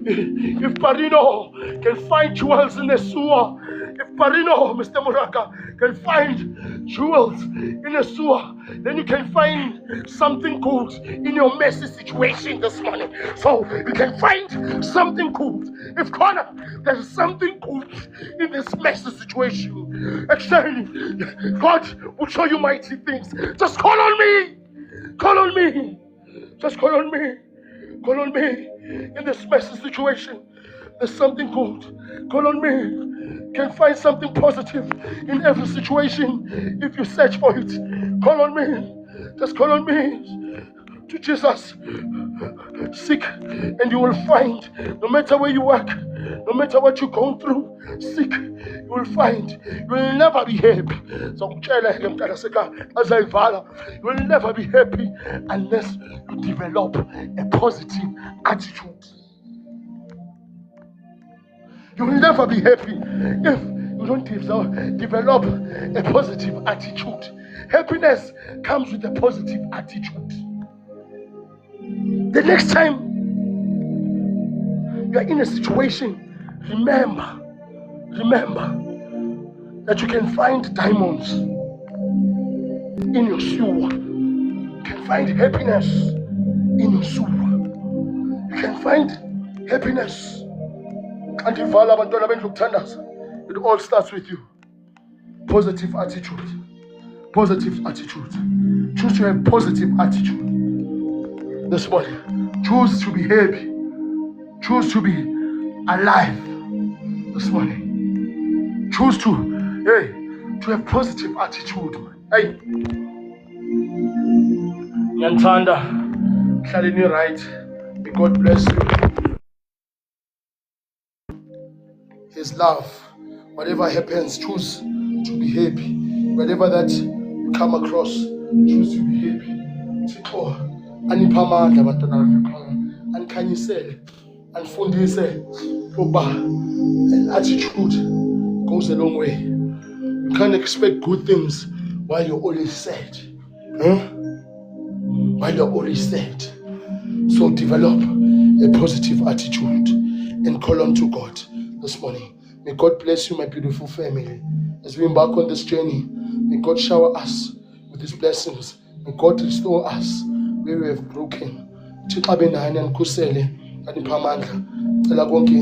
If Parino can find jewels in the sewer, if Parino, Mr. Muraka, can find jewels in the sewer, then you can find something good in your messy situation this morning. So you can find something good. If Connor, there's something good in this messy situation. Actually, God will show you mighty things. Just call on me. Call on me. Just call on me. Call on me. In this messy situation, there's something good. Call on me. You can find something positive in every situation if you search for it. Call on me. Just call on me. To Jesus. Seek and you will find. No matter where you work, no matter what you're going through, seek, you will find. You will never be happy. So you will never be happy unless you develop a positive attitude. You will never be happy if you don't develop a positive attitude. Happiness comes with a positive attitude. The next time you are in a situation, remember that you can find diamonds in your sewer. You can find happiness in your sewer. You can find happiness. It all starts with you. Positive attitude. Positive attitude. Choose to have positive attitude this morning. Choose to be happy. Choose to be alive this morning. Choose to have positive attitude. Hey, Nyantanda, Shalini, right? May God bless you. His love. Whatever happens, choose to be happy. Whatever that you come across, choose to be happy. Oh, anipamandla abantwana bafika anikhanyisele anifundise ukuba an attitude goes a long way. You can't expect good things while you're always sad. While you're always sad. So develop a positive attitude and call on to God this morning. May God bless you, my beautiful family. As we embark on this journey, may God shower us with His blessings. May God restore us where we have broken. In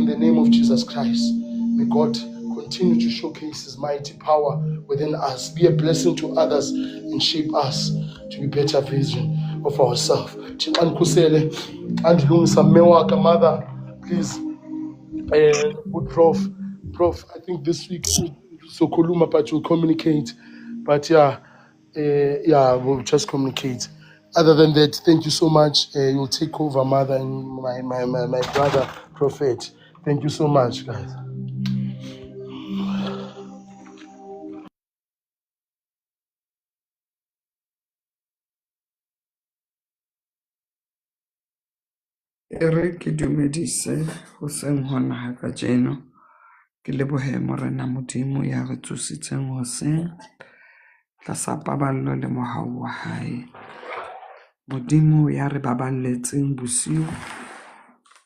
the name of Jesus Christ, may God continue to showcase His mighty power within us, be a blessing to others, and shape us to be better version of ourselves. Mother, please, Prof, I think this week sokhuluma, but we'll communicate. But yeah, we'll just communicate. Other than that, thank you so much. You'll take over, Mother, and my brother, Prophet. Thank you so much, guys. Ere ke dumedise hoseng hona ha kajeno ke lebohe morena Modimo ya re tsositseng hoseng tlasa paballo le mohau wa hae. Modimo ya re baballetseng bosiu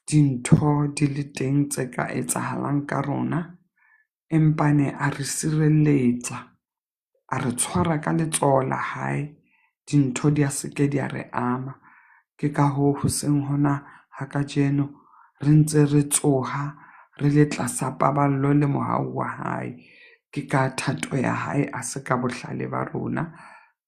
dintho di le teng tse ka etsahalang ka rona, empa ne a re sireletsa, a re tshwara ka letsoho la hae, dintho di a seke di a re ama. Ke ka hoo hoseng hona ha kajeno re ntse re tsoha re le tlasa paballo le mohau wa hae. Ke ka thato ya hae a se ka bohlale ba rona.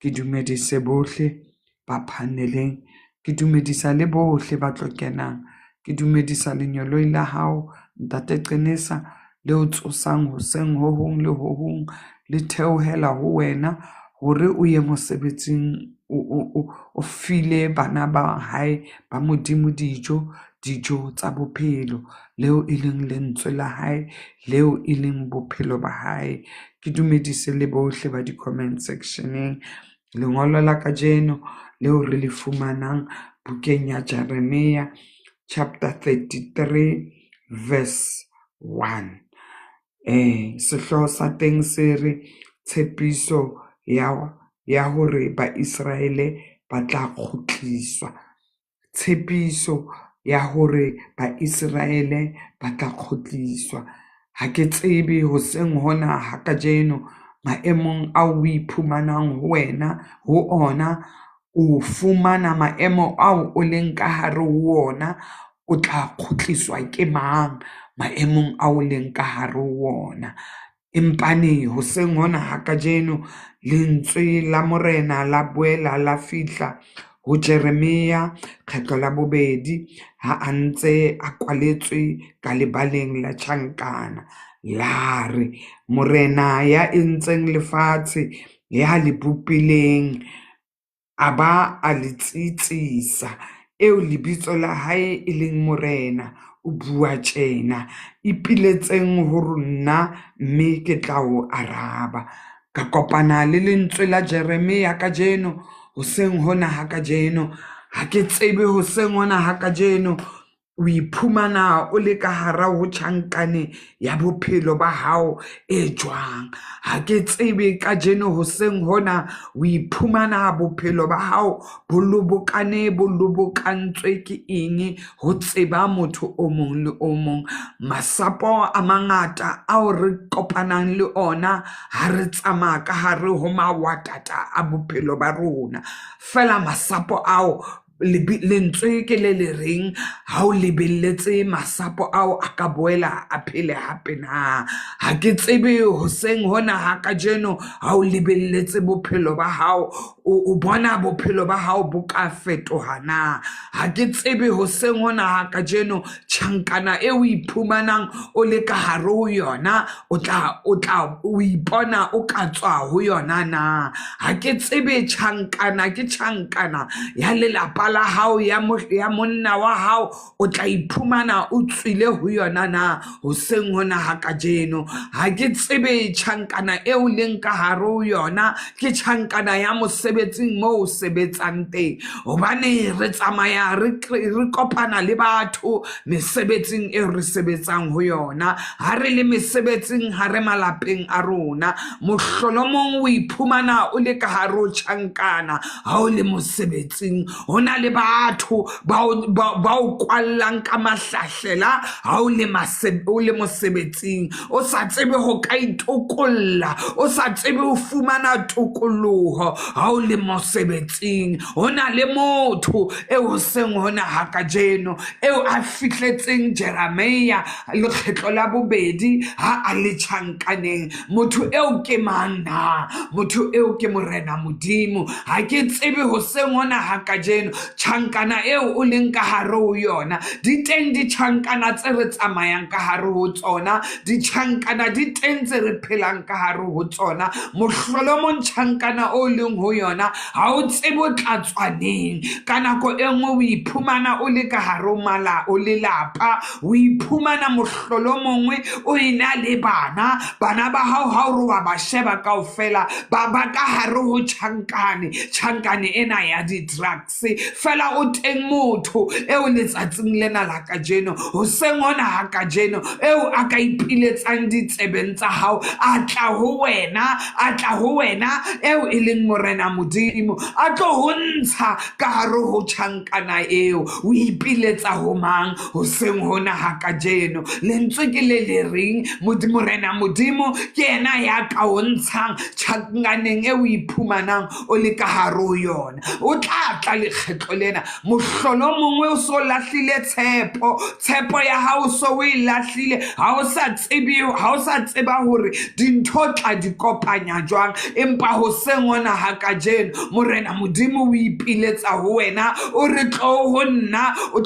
Ke dumedise bohle ba phaneleng, ke dumedisa le bohle ba tlo kenang, ke dumedisa lenyoloi la hao Ntate Qenesa le o tsosang hoseng ho hong le ho hong, le theohela ho wena hore o ye mosebetsing o file bana ba hae ba Modimo dijo tsa bophelo, leo e leng lentswe la hae, leo e leng bophelo ba hae. Ke dumedise le bohle ba di-comment sectioneng. Lengolo la kajeno leo re le fumanang bukeng ya Jeremia chapter 33 verse 1. Sehloho sa teng se re tshepiso ya hore ba Israele ba tla kgutliswa. Tshepiso ya hore ba Israele ba tla kgutliswa. Ha ke tsebe hoseng hona ha kajeno maemong a o iphumanang ho wena ho ona, o fumana maemo ao o leng ka hare ho ona, o tla kgutliswa ke mang maemong a o leng ka hare ho ona. Empane hoseng hona ha kajeno lentswe la morena la boela la fihla ho Jeremia kgetlo la bobedi ha a ntse a kwaletswe ka lebaleng la tjhankana. La re morena ya entseng lefatshe ya le bopileng a ba a le tsitsisa, eo lebitso la hae e leng morena, o bua tjena, ipiletseng ho rona mme ke tla o araba. Ka kopana le lentswe la Jeremia kajeno hoseng hona ha kajeno, ha ke tsebe hoseng hona ha kajeno o iphumana o le ka hara ho tjhankane ya bophelo ba hao e jwang. Ha ke tsebe kajeno hoseng hona o iphumana bophelo ba hao bo lobokantswe ke eng ho tseba motho o mong le o mong. Masapo a mangata ao re kopanang le ona ha re tsamaya ka hare ho mawatata a bophelo ba rona. Fela masapo ao lentswe ke le reng ha o lebelletse masapo ao a ka boela a phele hape na. Ha ke tsebe hoseng hona ha kajeno ha o lebelletse bophelo ba hao o bona bophelo ba hao bo ka fetoha na. Ha ke tsebe hoseng hona ha kajeno tjhankana e o iphumanang o le ka hare ho yona o tla o ipona o ka tswa ho yona na. Ha ke tsebe tjhankana ke tjhankana ya lelapa la hao ya monna wa hao o tla iphumana o tswile ho yona na hoseng hona ha kajeno. Ha ke tsebe tjhankana e o leng ka hare ho yona ke tjhankana ya mosebetsing moo o sebetsang teng, hobane re tsamaya re kopana le batho mesebetsing e re sebetsang ho yona. Ha re le mesebetsing ha re malapeng a rona, mohlolomong o iphumana o le ka hare ho tjhankana ha o le mosebetsing. Ho na le batho ba o kwallang ka mahlahlela ha o le mosebetsing, o sa tsebe ho ka itokolla, o sa tsebe ho fumana tokoloho ha o le mosebetsing hona le motho eo seng hona ha kajeno eo a fihletseng Jeremia lekgetlo la bobedi ha a le tjhankaneng motho eo ke mang na motho eo ke Morena Modimo ha ke tsebe ho seng hona ha kajeno tjhankana eo o leng ka hare ho yona di teng di tjhankana tse re tsamayang ka hare ho tsona di tjhankana di teng tse re phelang ka hare ho tsona mohlolomong tjhankana o leng ho yona ha o tsebe o tla tswaneng ka nako e nngwe o iphumana o le ka hare ho mala o lelapa o iphumana mohlolomongwe o ena le bana ba hao ha o re wa ba sheba kaofela ba ka hare ho tjhankane ena ya di-drugs fela o teng motho eo letsatsing lena la kajeno ho seng hona ha kajeno eo a ka ipiletsang ditsebeng tsa hao a tla ho wena eo e leng Morena Modimo a tlo ho ntsha ka hare ho tjhankana eo o ipiletsa ho mang ho seng hona ha kajeno lentswe ke le reng Morena Modimo ke yena ya ka o ntshang tjhankaneng eo iphumanang o le ka hare ho yona o tla lekgetlo lena mohlolomongwe o so lahlile tshepo ya hao so o e lahlile ha o sa tseba hore dintho tla di kopanya jwang empa ho seng hona ha kajeno Morena Modimo o ipiletsa ho wena o re tlo ho nna o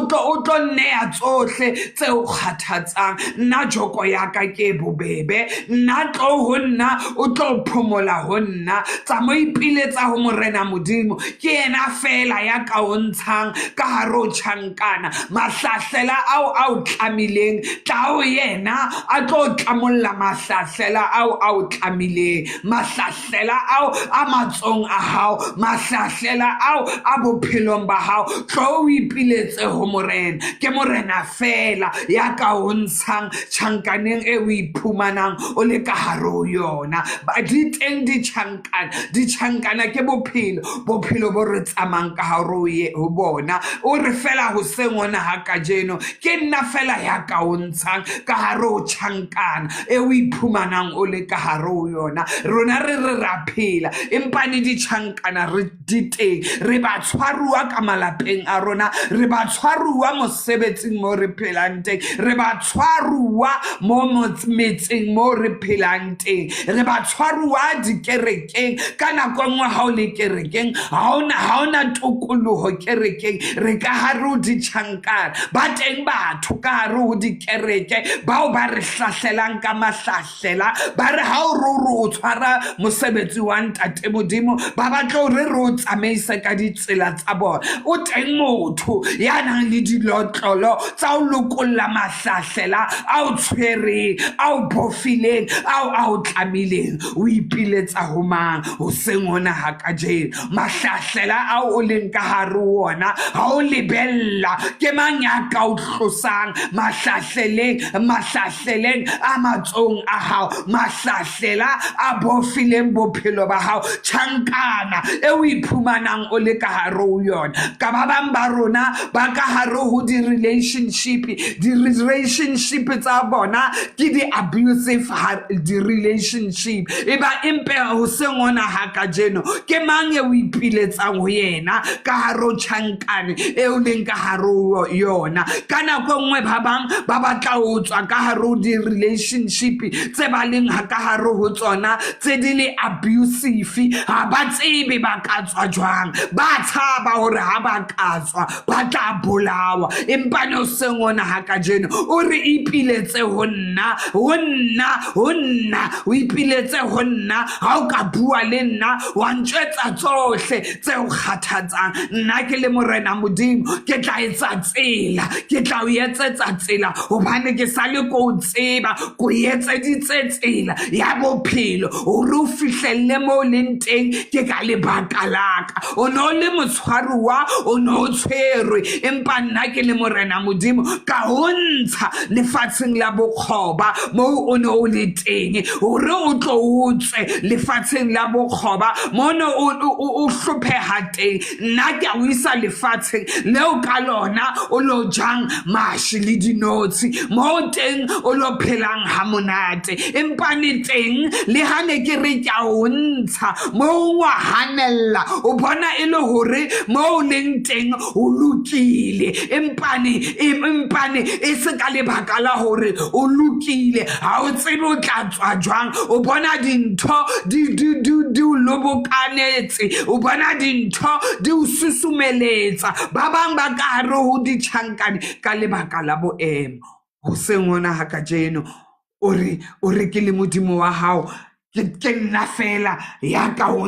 tlo nneya tsohle tse o kgathatsang nna joko ya ka ke bobebe nna tlo ho nna o tlo phomola ho nna tsa mo ipiletsa ho Morena Modimo ke yena fela ya ka o ntshang ka hare ho tjhankana mahlahlela ao tlamileng tla o yena a tlo tlamolla mahlahlela ao tlamileng mahlahlela ao a matsong a hao mahlahlela ao a bophelong ba hao tlo o ipiletse ho Morena ke Morena fela ya ka o ntshang tjhankaneng e o iphumanang o le ka hare ho yona ba di teng ditjhankana ke bophelo bo re tsamang ka hare ho bona o re fela ho seng hona ha kajeno ke nna fela ya ka o ntshang ka hare ho tjhankana e o iphumanang o le ka hare ho yona rona re ra phela empane ditjhankana re di teng re ba tshwaruwa ka malapeng a rona re ba tshwaruwa mosebetsing mo re phelang teng re ba tshwaruwa mo metseng mo re phelang teng re ba tshwaruwa dikerekeng ka nako nngwe ha o le kerekeng ha ona tokoloho kerekeng re ka hare ho ditjhankana ba teng batho ka hare ho dikereke bao ba re hlahlelang ka mahlahlela ba re ha o tshwara mosebetsi wa Ntate Modimo ba batla re tsamaise ka ditsela tsa bona o teng motho ya nang le dilotlolo tsa o lokolla mahlahlela ao tshwereng ao bofileng ao tlamileng o ipiletsa ho mang ho seng hona ha kajeno mahlahlela ao o leng ka hare ho ona ha o lebella ke mang ya ka o hlosang mahlahleleng a matsong a hao mahlahlela a bofileng bophelo ba hao tjhankana e o iphumanang o le ka hare ho yona ka ba bang ba rona ba ka hare ho di-relationship tsa bona ke di-abusive di-relationship empe ho seng hona ha kajeno ke mang e o ipiletsang ho yena ka hare ho tjhankane e o leng ka hare ho yona ka nako nngwe ba bang ba batla ho tswa ka hare ho di-relationship tse ba leng ka hare ho tsona tse di le abusive ha ba tsebe ba ka tswa jwang ba tshaba hore ha ba ka tswa ba tla bolawa empa no seng hona ha kajeno o re ipiletse ho nna o ipiletse ho nna ha o ka bua le nna wa ntjwetsa tsohle tse o kgathatsang nna ke le Morena Modimo ke tla etsa tsela ke tla o etsetsa tsela hobane ke sa le ko tseba ko etseditse tsela ya bophelo o re o fihlelle mo leng teng ke ka lebaka laka o no le motshwaruwa o no tshwerwe empa nna ke le Morena Modimo ka ho ntsha lefatsheng la bokgoba mo o no le teng o re o tlo utswe lefatsheng la bokgoba mo no o hlopheha teng nna ke a o isa lefatsheng leo ka lona o lo jang mashi le dinotshi mo teng o lo phelang ha monate empa ne teng le hane ke re ke a o ntsha mo wa hanella o bona e le hore mo leng teng o lokile empane e se ka lebaka la hore o lokile ha o tsebe o tla tswa jwang o bona dintho di lobokanetse o bona dintho di o susumeletsa ba bang ba ka hare ho ditjhankane ka lebaka la boemo ho sengona ha ka jeno o re ke le modimo wa hao ke nna fela ya ka o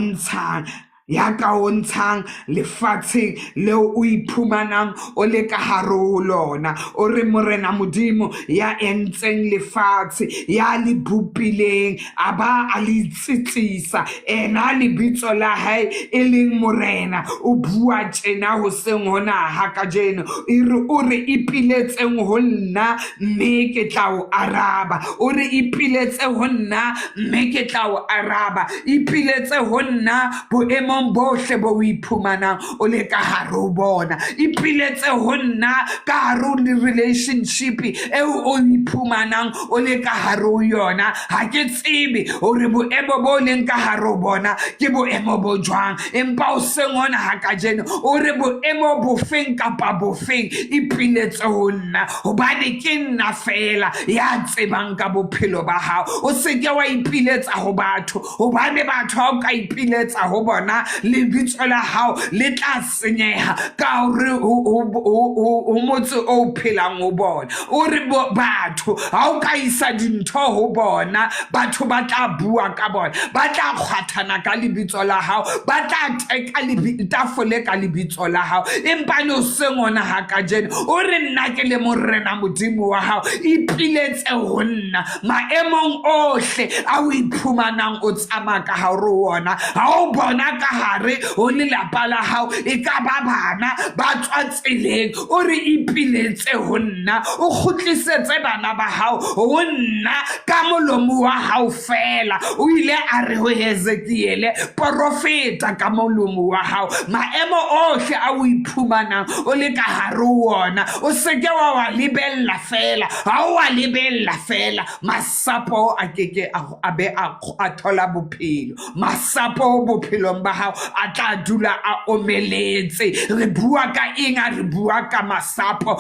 ntshang lefatsheng leo o iphumanang o le ka hare ho lona o re morena modimo ya entseng lefatshe ya le bopileng a ba a le tsitsisa ena lebitso la hae e leng morena o bua tjena ho seng hona ha ka jeno o re ipiletseng ho nna mme ke tla o araba o re ipiletse ho nna mme ke tla o araba ipiletse ho nna boemo bohle bo iphumanang o le ka hare ho bona ipiletse ho nna ka hare ho relationship eo o iphumanang o le ka hare ho yona ha ke tsebe hore boemo bo leng ka hare ho bona ke boemo bo jwang empa o sengona ha ka jeno o re boemo bofeng kapa bofeng ipiletse ho nna hobane ke nna fela ya tsebang ka bophelo ba hao o se ke wa ipiletsa ho batho hobane batho ha o ka ipiletsa ho bona lebitso la hao le tla senyeha ka hore o motse o phelang ho bona o re batho ha o ka isa dintho ho bona batho ba tla bua ka bona ba tla kgwathana ka lebitso la hao ba tla teka tafole ka lebitso la hao empa no sengona ha ka jeno o re nna ke le morena modimo wa hao ipiletse ho nna maemong ohle a o iphumanang o tsama ka hare ho ona ha o bona ka hare ho lelapa la hao e ka ba bana ba tswa tseleng o re ipiletse ho nna o khutlisetse bana ba hao ho nna ka molomo wa hao fela o ile a re ho Hezekiele profeta ka molomo wa hao maemo ohle a o iphumanang o le ka hare ho ona o se ke wa lebella fela ha o wa lebella fela masapo a keke a be a thola bophelo masapo bophelong ba hao a tla dula a omeletse re bua ka eng a re bua ka masapo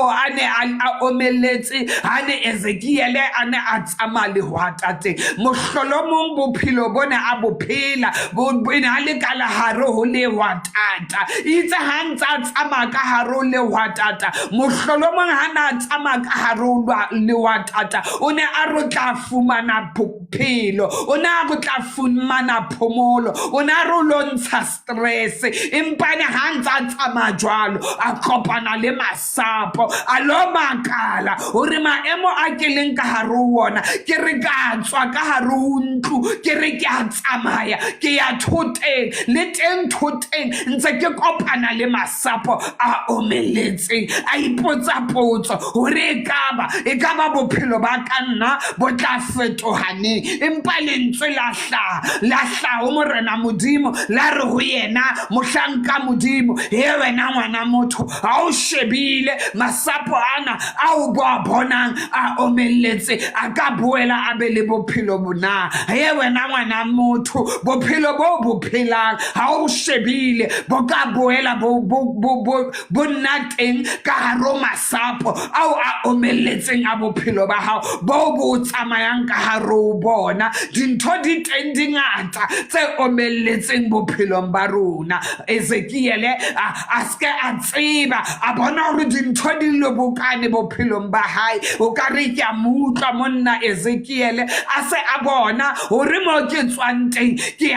a ne a omeletse ha ne Ezekiele a ne a tsama le hwata teng mohlolomong bophelo bona a bophela bo na le ka la hare ho le hwatata itse ha ntsa tsama ka hare ho le hwatata mohlolomong ha na tsama ka hare ho le hwatata o ne a re tla fumana bophelo o ne a re tla fumana phomolo o ne a re lo ntsha stress empane ha ntsa tsama jwalo a kopana le masapo a lo makala hore maemo a keleng ka hare ho ona ke re ka tswa ka hare ho ntlu ke re ke a tsamaya ke ya thoteng le teng thoteng ntse ke kopana le masapo a omeletseng a ipotsa potso hore e kaba bophelo ba ka nna bo tla fetohaneng empa lentswe la hla o morena modimo la re ho yena mohlanka modimo he wena ngwana motho ha o shebile masapo ana a o bonang a omelletse a ka boela a be le bophelo bona he wena ngwana motho bophelo bo phelang ha o shebile bo ka boela bo nna teng ka haro masapo ao a omelletseng a bophelo ba hao bo tsamayang ka haro bona dintho di teng dingata tse omelletseng bophelong ba rona Ezekiele a ske a tseba a bona hore dintho di lobokane bophelong ba hae o ka re ke a mutla monna Ezekiele a se a bona hore mo ke tswang teng ke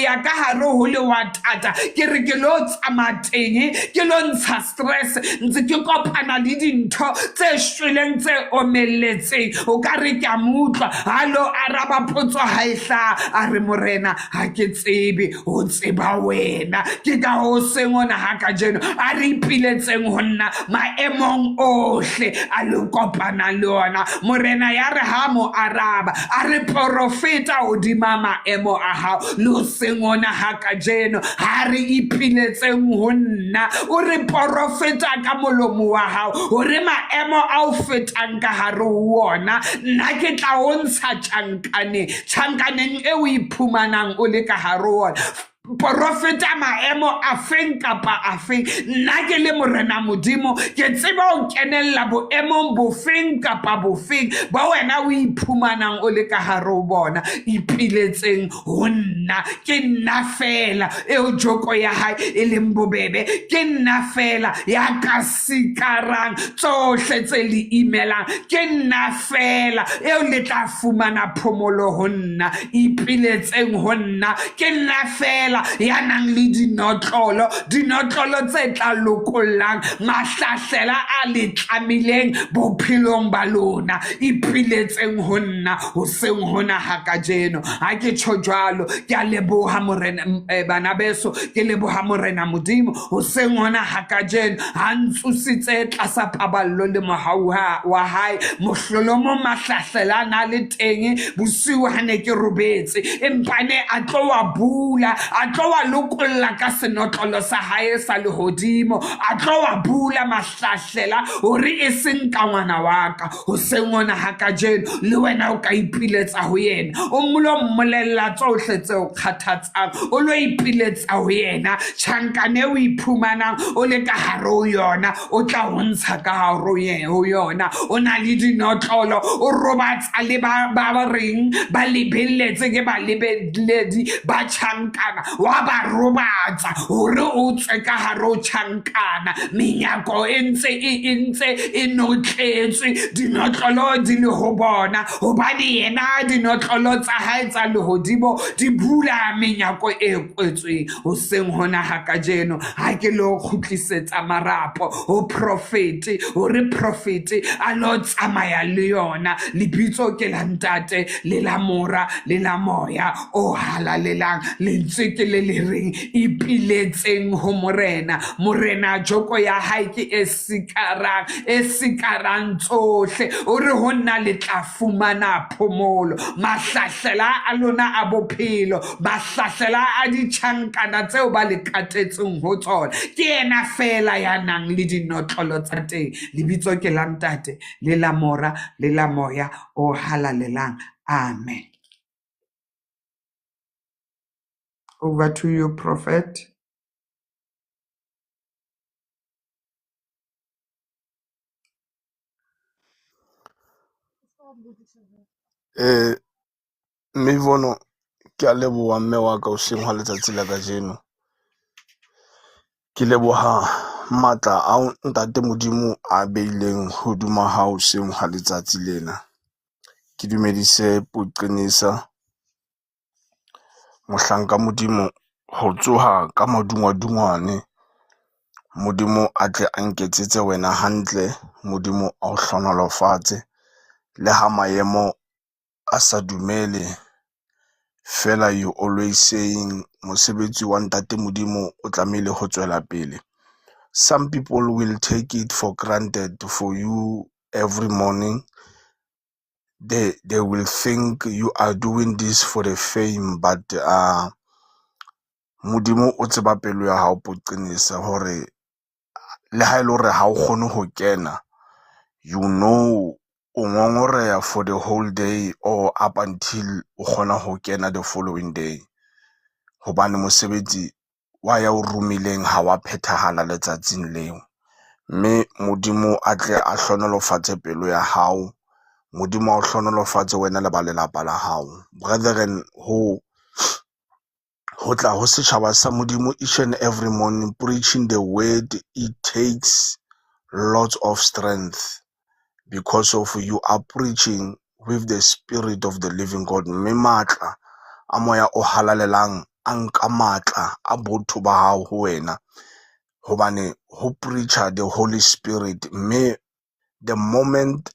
ya ka hare ho le watata ke re ke lo tsamateng ke lo ntsha stress ntse ke kopana le dintho tse shweleng tse omelletseng o ka re ke a mutla halo araba potso ha ihla a re morena ha ke tsebe o tseba wena ke ka ho sengona ha ka jeno a re ipiletseng ho nna maemong ohle a le kopana le ona morena ya re ha mo araba a re profeta hodima maemo a hao le sengona ha ka jeno ha re ipiletseng ho nna o re profeta ka molomo wa hao hore maemo a o fetang ka hare ho ona nna ke tla o ntsha tjhankaneng e o iphumanang o le ka hare ho ona profeta maemo a feng kapa a feng nna ke le morena modimo ke tseba o kenella boemong bofeng kapa bofeng ba wena o iphumanang o le ka hare ho bona ipiletseng ho nna ke nna fela eo joko ya hae e leng bobebe ke nna fela ya ka sikarang tsohle tse le imelang ke nna fela eo le tla fumana phomolo ho nna ipiletseng ho nna ke nna fela ya nang le dinotlolo tse tla lokollang mahlahlela a le tlamileng bophelong ba lona ipiletseng ho nna ho seng hona ha ka jeno ha ke tjho jwalo ke a leboha morena bana beso ke leboha morena modimo ho seng hona ha ka jeno ha ntsusitse tlasa paballo le mohau wa hae mohlolomo mahlahlela na le teng bosiu ha ne ke robetse empane a tlo wa bula a tlo wa lokolla ka senotlolo sa hae sa lehodimo a tlo wa bula mahlahlela hore e seng ka ngwana wa ka ho sengona ha ka jeno le wena o ka ipiletsa ho yena o mlo mmolella tsohle tseo kgathatsang o lo ipiletsa ho yena tjhankane o iphumanang o le ka hare ho yona o tla ho ntsha ka hare ho yona o na le dinotlolo o robatsa le ba reng ba lebelletse ke ba lebelledi ba tjhankana wa ba robatsa hore o tswe ka hare ho tjhankana menyako e ntse e notletswe dinotlolo di le ho bona hobane yena dinotlolo tsa hae tsa lehodimo di bula menyako e kwetsweng ho seng hona ha ka jeno ha ke lo khutlisetsa marapo ho profeti hore profeti a lo tsamaya le yona lebitso ke la ntate le la mora le la moya o halalelang le ntse ke le reng ipiletseng ho morena joko ya hae ke e sikarang tsohle o re ho nna le tla fumana phomolo mahlahlela a lona a bophelo mahlahlela a ditjhankana tseo ba le katetseng ho tsona ke yena fela ya nang le dinotlolo tsa teng lebitso ke la ntate le la mora le la moya o halalelang amen. Over to you, prophet. Mme Vono ke a leboha mme wa ka o seng hwa letsatsi la kajeno ke leboha matla a ntate modimo a beileng hodima hao seng hwa letsatsi lena ke dumedise poqinisa mohlanka modimo ho tsoha ka madungwadungwane modimo a tle a nketsetse wena hantle modimo a o hlonolofatse le ha maemo a sa dumele fela you always saying mosebetsi wa ntate modimo o tlamehile ho tswela pele. Some people will take it for granted for you every morning. They will think you are doing this for the fame, but modimo o tseba pelo ya hao poqinisa hore le ha ile hore ha o kgone ho kena, you know o ngongoreya for the whole day or up until o kgona ho kena the following day hobane mosebetsi wa ya o rumileng ha wa phethahala letsatsing leo. Mme modimo a tle a hlonolofatse pelo ya hao, modimo a o hlonolofatse wena le ba lelapa la hao. Brethren, ho tla ho setjhaba sa modimo each and every morning preaching the word, it takes lots of strength because of you are preaching with the spirit of the living God. Mme matla a moya o halalelang a nka matla a botho ba hao ho wena hobane ho preacher the Holy Spirit. Mme the moment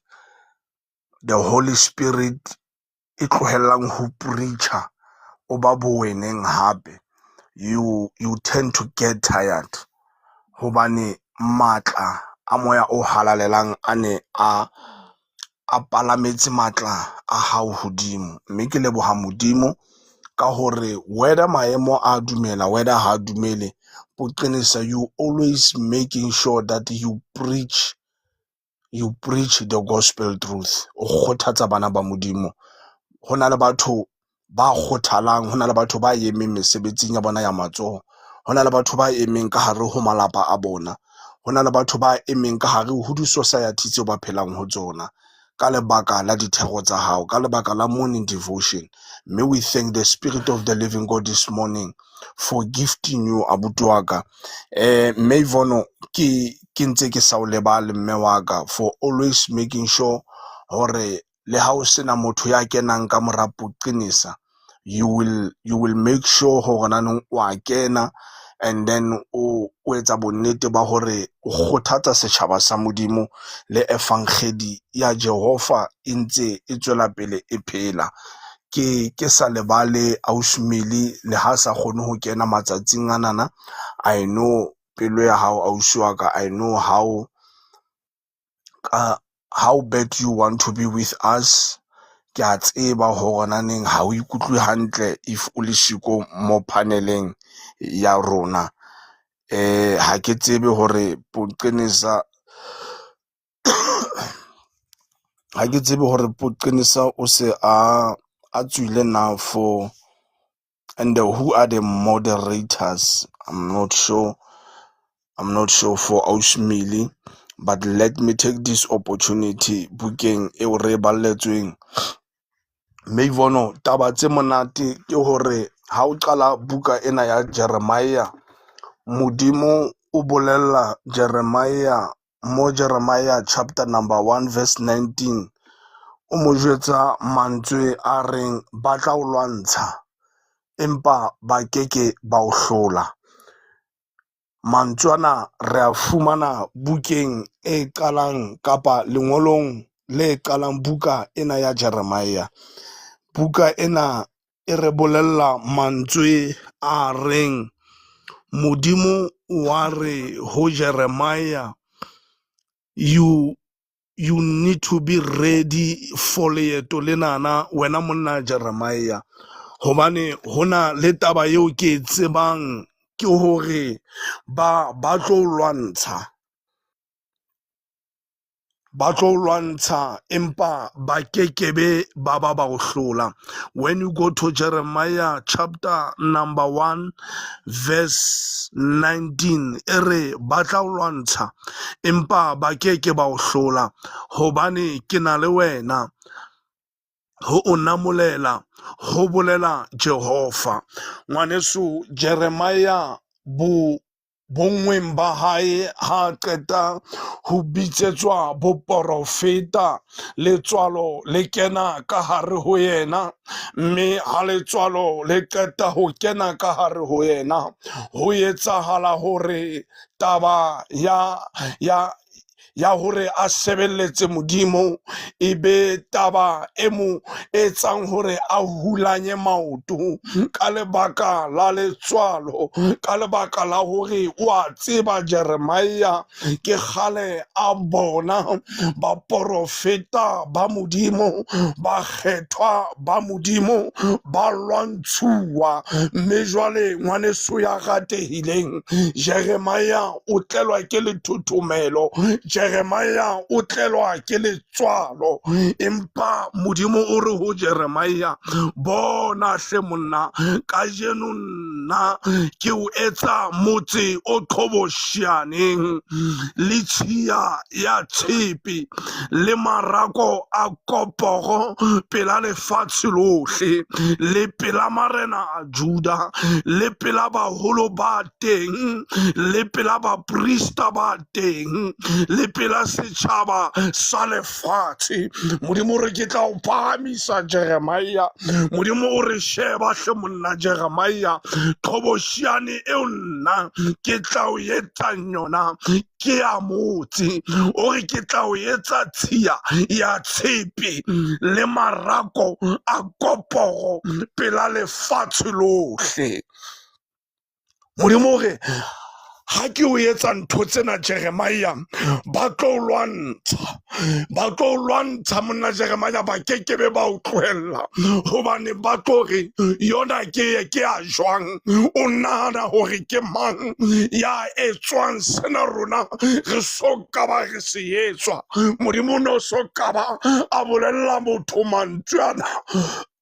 the Holy Spirit e tlohelang ho preacher o ba boweneng hape, you tend to get tired hobane matla a moya o halalelang a ne a palametse matla a hao hodimo, mme ke leboha Modimo ka hore whether maemo a dumela whether ha dumele, poqinisa you always making sure that you preach the gospel truth. O kgothatsa bana ba Modimo. Ho na le batho ba kgothalang, ho na le batho ba emeng mesebetsing ya bona ya matsoho, ho na le batho ba emeng ka hare ho malapa a bona, ho na le batho ba emeng ka hare ho di-society tseo ba phelang ho tsona, ka lebaka la dithero tsa hao, ka lebaka la morning devotion. May we thank the Spirit of the living God this morning for gifting you, abuti wa ka. Mme Ivono, ke ntse ke sa o lebale mme wa ka, for always making sure hore le ha o sena motho ya kenang ka mora Poqinisa, you will make sure hore nanong wa kena, and then o etsa bonnete ba hore o kgothatsa setjhaba sa Modimo le efangedi ya Jehova e ntse e tswela pele e phela. Ke sa lebale Ausmili le ha sa kgone ho kena matsatsing anana. I know pelo ya hao ausi wa ka, I know how bad you want to be with us. Ke a tseba hore naneng ha o ikutlwe hantle if o le siko mo paneleng ya rona. Ha ke tsebe hore Poqinisa ha ke tsebe hore Poqinisa o se a tswile now for, and who are the moderators? I'm not sure for Ausmili, but let me take this opportunity bukeng e o re balletsweng. Meivono, taba tse monate ke hore ha o qala buka ena ya Jeremiah, Modimo o bolella Jeremiah mo Jeremiah chapter number 1 verse 19, o mo jwetsa mantswe a reng ba tla o lwantsha empa ba keke ba o hlola. Mantswana re a fumana bukeng e qalang kapa lengolong le qalang buka ena ya Jeremiah. Buka ena e re bolella mantswe a reng Modimo wa re ho Jeremiah, you need to be ready for leeto lenana wena monna Jeremiah, hobane hona le taba eo ke tsebang ke hore ba tlo lwantsha empa ba kekebe ba o hlola. When you go to Jeremiah chapter number 1 verse 19, ere ba tla lwantsha empa ba keke ba o hlola, hobane ke na le wena ho o namolela, ho bolela Jehova. Ngwaneso, Jeremiah bongweng ba hae ha qeta ho bitsetswa boporofeta, letswalo le kena ka hare ho yena, mme ha letswalo le qeta ho kena ka hare ho yena, ho etsahala hore taba ya hore a sebelletse Modimo e be taba e mo etsang hore a hulanye maoto ka lebaka la letswalo, ka lebaka la hore wa tseba Jeremiah ke kgale a bona ba porofeta ba Modimo, ba kgethwa ba Modimo, ba lwantshuwa. Mme jwale ngwaneso ya ratehileng, Jeremiah o tlelwa ke lethothomelo, Jeremiah o tlelwa ke letswalo, empa Modimo o re ho Jeremiah, bona hle monna, kajeno nna ke o etsa motse o qhoboshianeng, le tshia ya tshepe le marako a koporo pela lefatshe lohle, le pela marena a Juda, le pela baholo ba teng, le pela baprista ba teng, le pela setjhaba sa lefatshe. Modimo re ke tla o phahamisa Jeremiah, Modimo o re sheba hle monna Jeremiah, thobošiane eo nna ke tla o etsang yona ke ya motse, o re ke tla o etsa tshia ya tshepe le marako a koporo pela lefatshe lohle. Modimo o re ha ke o etsa ntho tsena Jeremiah, ba tlo lwantsha monna Jeremiah, ba kekebe ba o tlohella hobane ba tlo re yona ke a jwang, o nahana hore ke mang ya etswang sena rona re so ka ba re se etswa. Modimo no so ka ba a bolella motho mantswe ana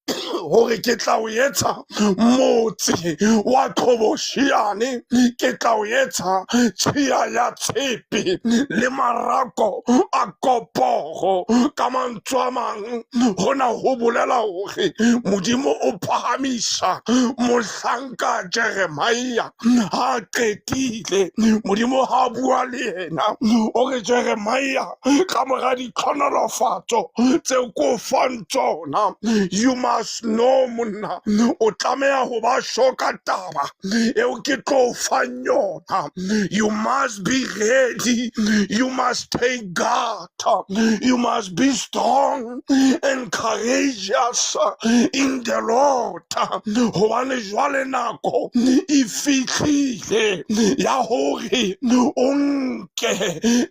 hore ke tla o etsa motse wa thobošiane, ke tla o etsa tshia ya tshepe le marako a koporo. Ka mantswe a mang hona ho bolela hore Modimo o phahamisa mohlanka Jeremiah ha qetile. Modimo ha bua le yena o re Jeremiah, ka mora ditlhonolofatso tseo ko fang tsona, you must know monna, o tlameha ho ba shoka taba eo ke tlo fang yona. You must be ready, you must take God, you must be strong and courageous in the Lord. Hobane jwale nako e fihlile ya hore o nke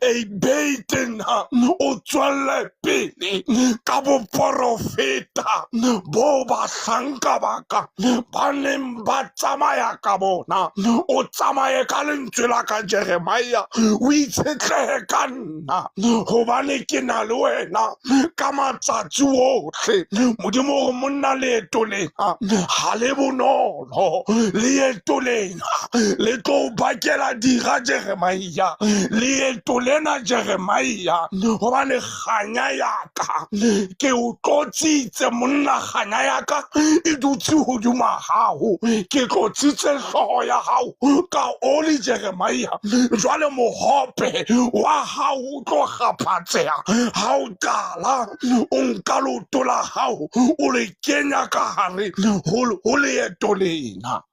e beitena o tswelle pele ka boprofeta bo bahlanka baka ba neng ba tsamaya ka bona. O tsamaye ka lentswe la ka Jeremiah, o itshetlehe ka nna hobane ke na le wena ka matsatsi ohle. Modimo hore monna leeto lena ha le bonolo, leeto lena le tlo bakela dira Jeremiah, leeto lena Jeremiah, hobane kganya ya ka ke o tlotsitse monna, kganya ya ka e dutse hodima hao, ke tlotsitse hlooho ya hao ka oli Jeremiah. Jwale mohope wa hao o tlo kgaphatseha ha o qala o nka leoto la hao o le kenya ka hare ho leeto lena.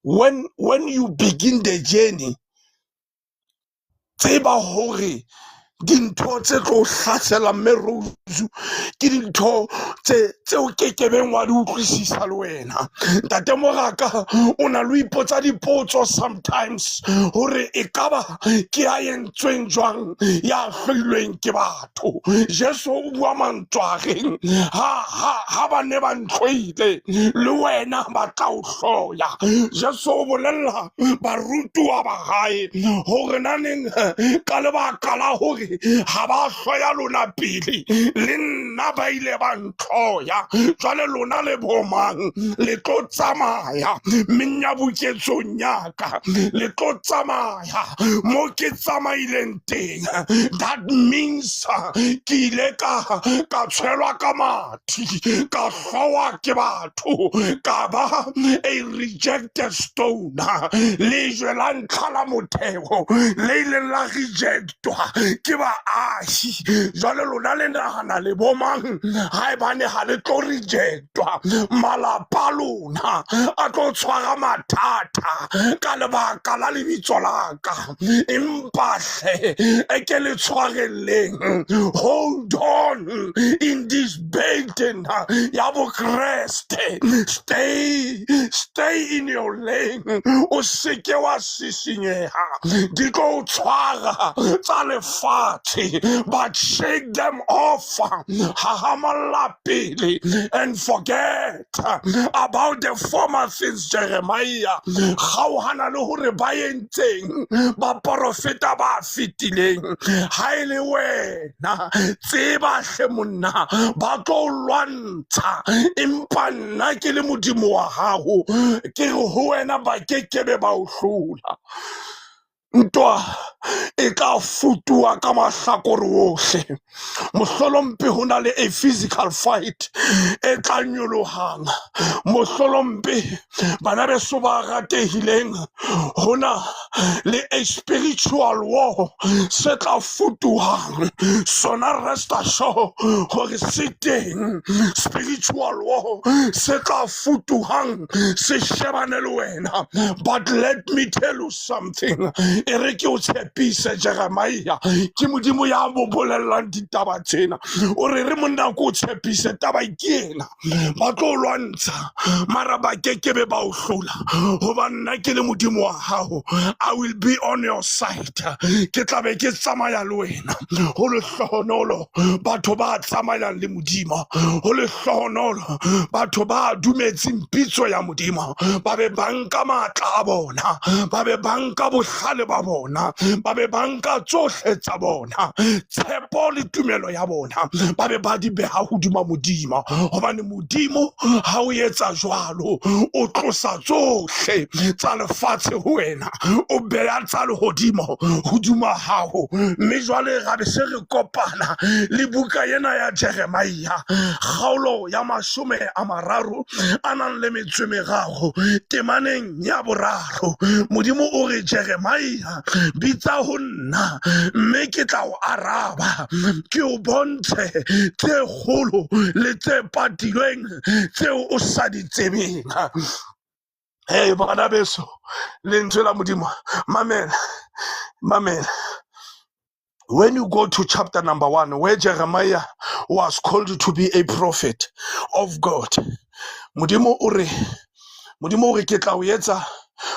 When you begin the journey, tseba hore dintho tse tlo hlasela meruzu ke dintho tseo kekebeng wa di utlwisisa le wena. Ntate moraka o na le ipotsa dipotso sometimes hore e kaba ke a entsweng jwang ya hlwilweng ke batho. Jesu o bua mantswe a reng ha ba ne ba ntlhoile le wena ba tla o hloya. Jesu o bolella barutuwa ba hae hore naneng ka lebaka la hore ha ba hloya lona pele, le nna ba ile ba ntloya. Jwale lona le bomang le tlo tsamaya menyabuketsong ya ka, le tlo tsamaya mo ke tsamaileng teng. That means ke ile ka tshwelwa ka mathi, ka hlowa ke batho, ka ba a rejected stone, lejwe la ntlha la motheo le ile la rejectwa ke baahi. Jwale lona le nahana le bomang haebane ha le tlo rejectwa, malapa a lona a tlo tshwara mathata ka lebaka la lebitso la ka. Empa hle e ke le tshwarelleng, hold on in this burden ya bo Kreste. Stay in your lane, o seke wa sisinyeha. Di tlo tshwara tsa lefatshe, but shake them off, hahamalla pele, and forget about the former things. Jeremiah kgaohana le hore ba entseng ba profeta ba fitileng. Ha e le wena tseba hle monna ba tlo lwantsha, empa nna ke le Modimo wa gago ke re ho wena ba kekebe ba o hlola. Ntwa e tla futua ka mahlakore ohle. Mohlolompe ho na le a physical fight e tla nyolohang. Mohlolompe bana beso ba ratehileng hona le a spiritual war se tla futuhang sona rest assured hore se teng spiritual war se tla futuhang se shebane le wena. But let me tell you something, e re ke o tshepise Jeremiah ke modimo ya bo bolellang ditaba tsena o re monna ko o tshepise taba ke ena ba tlo lwantsha mara ba kekebe ba o hlola hoba nna ke le modimo wa hao. I will be on your side, ke tla be ke tsamaya le wena ho le hlohonolo batho ba tsamayang le modimo ho le hlohonolo batho ba dumetseng pitso ya modimo ba be banka matla a bona ba be banka bohlale ba bona ba be banka tsohle tsa bona tshepo le tumelo ya bona ba be ba di beha hodima modimo hobane modimo ha o etsa jwalo o tlosa tsohle tsa lefatshe ho wena o beha tsa lehodimo hodima hao. Mme jwale ga be se re kopana le buka ena ya Jeremiah kgaolo ya 30 a nang le metso e meraro temaneng ya boraro. Modimo o re Jeremiah bitsa ho nna mme ke tla o araba ke o bontshe tse kgolo le tse patilweng tseo o sa di tsebeng. Hey bana beso lentswe la modimo mamela. When you go to chapter number 1 where Jeremiah was called to be a prophet of God, modimo o re ke tla o etsa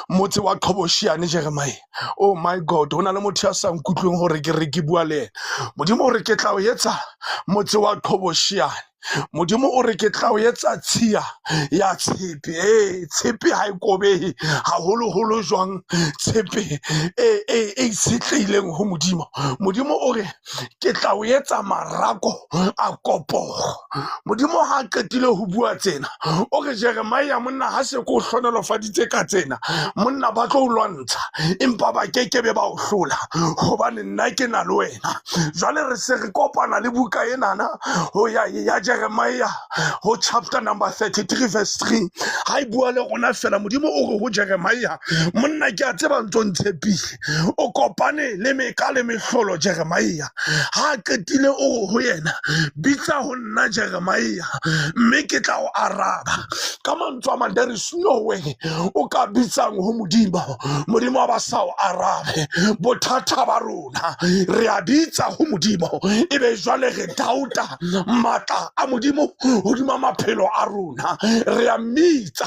motse wa Qhoboshiane Jeremiah. Oh my God, hona le motho ya sa nkutlweng hore ke re ke bua le modimo o re ke tla o etsa motse wa Qhoboshiane. Modimo o re ke tla o etsa tshia ya tshepe tshepe ha e kobehe haholo jwang tshepe e itshetlehileng ho modimo. Modimo o re ke tla o etsa marako a kopogo. Modimo ha qetile ho bua tsena o re Jeremiah monna ha se ko hlonolofaditse ka tsena monna ba tlo lwantsha empa ba kekebe ba o hlola hobane nna ke na le wena. Jwale re se re kopana le buka enana ho ya Jeremiah ho chapter number 33 verse 3 ha e bua le rona fela. Modimo o re ho Jeremiah monna ke a tseba ntso ntshepile o kopane le meka le mehlolo Jeremiah ha qetile o ho yena bitsa ho nna Jeremiah mme ke tla o araba ka mantswe a mang. There is no way o ka bitsang ho modimo ba sa o arabe bothata ba rona re a bitsa ho modimo ebe jwale re dauta matla a modimo hodima maphelo a rona re a mitsa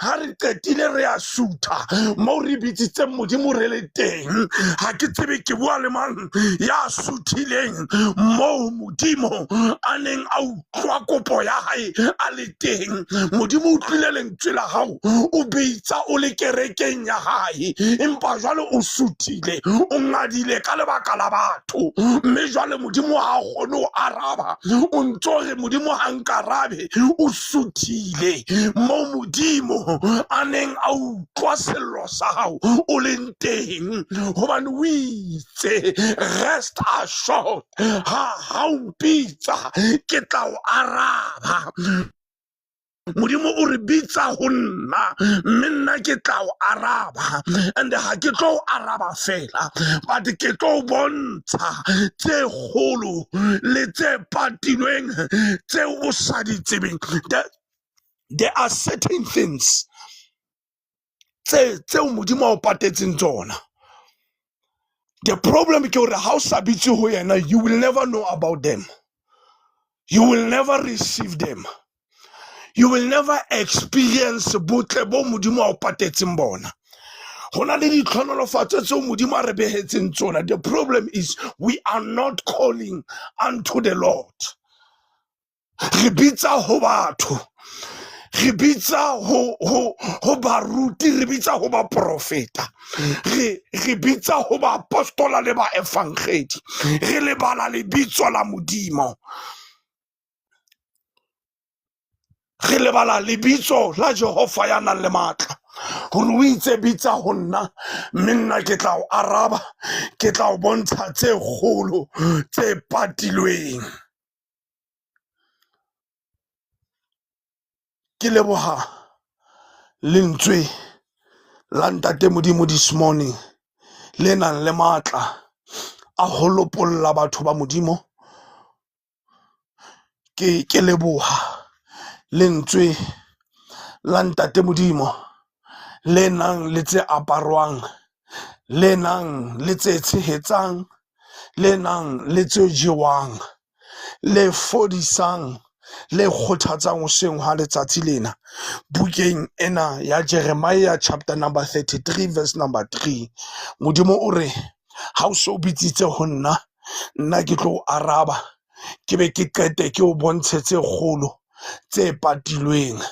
ha re qetile re a sutha mo re bitsitse modimo re le teng. Ha ke tsebe ke bua le mang ya suthileng mo modimo a neng a utlwa kopo ya hae a le teng. Modimo o tlile lentswe la hao o bitsa o le kerekeng ya hae empa jwale o suthile o ngadile ka lebaka la batho mme jwale modimo ha kgone o araba o ntso re modimo ha nkarabe o suthile mo modimo a neng a utlwa sello sa hao o leng teng hobane o itse rest assured ha o mpitsa ke tla o araba. Modimo o re bitsa ho nna mme nna ke tla o araba and ha ke tlo o araba fela but ke tlo o bontsha tse kgolo le tse patilweng tse o sa di tsebeng. There are certain things tse modimo o patetseng tsona. The problem ke hore ha o sa bitse ho yena you will never know about them, you will never receive them, you will never experience botle bo modimo a o patetseng bona. Hona le ditlhonolofatso tseo modimo a re behetseng tsona. The problem is we are not calling unto the Lord. Re bitsa ho batho, re bitsa ho baruti, re bitsa ho ba profeta, re bitsa ho ba apostola le ba evangeli, re lebala lebitso la modimo, re lebala lebitso la Jehova ya nang le matla gore o itse bitsa ho nna mme nna ke tla o araba ke tla o bontsha tse kgolo tse patilweng. Ke leboha lentswe la ntate modimo this morning le nang le matla a ho lopolla batho ba Modimo. Ke leboha lentswe la ntate Modimo le nang le tse aparwang, le nang le tse tshehetsang, le nang le tse jewang, le fodisang, le kgothatsang hoseng ha letsatsi lena. Bukeng ena ya Jeremiah chapter number 33 verse number 3, Modimo o re ha o so bitsitse ho nna ke tlo araba, ke be ke qete ke o bontshe tse kgolo tse patilweng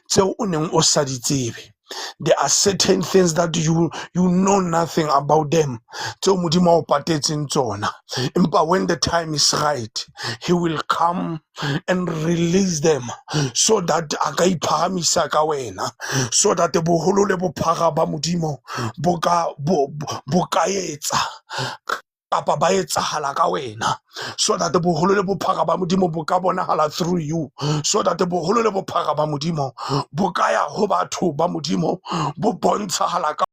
tseo o neng o sa di tsebe. There are certain things that you know nothing about them. Tseo Modimo o patetseng tsona. Empa when the time is right, he will come and release them so that a ka iphahamisa ka wena, so that boholo le bophara ba Modimo bo ka etsa kapa ba etsahala ka wena, so that boholo le bophara ba Modimo bo ka bonahala through you, so that boholo le bophara ba Modimo bo ka ya ho batho ba Modimo bo bontshahala ka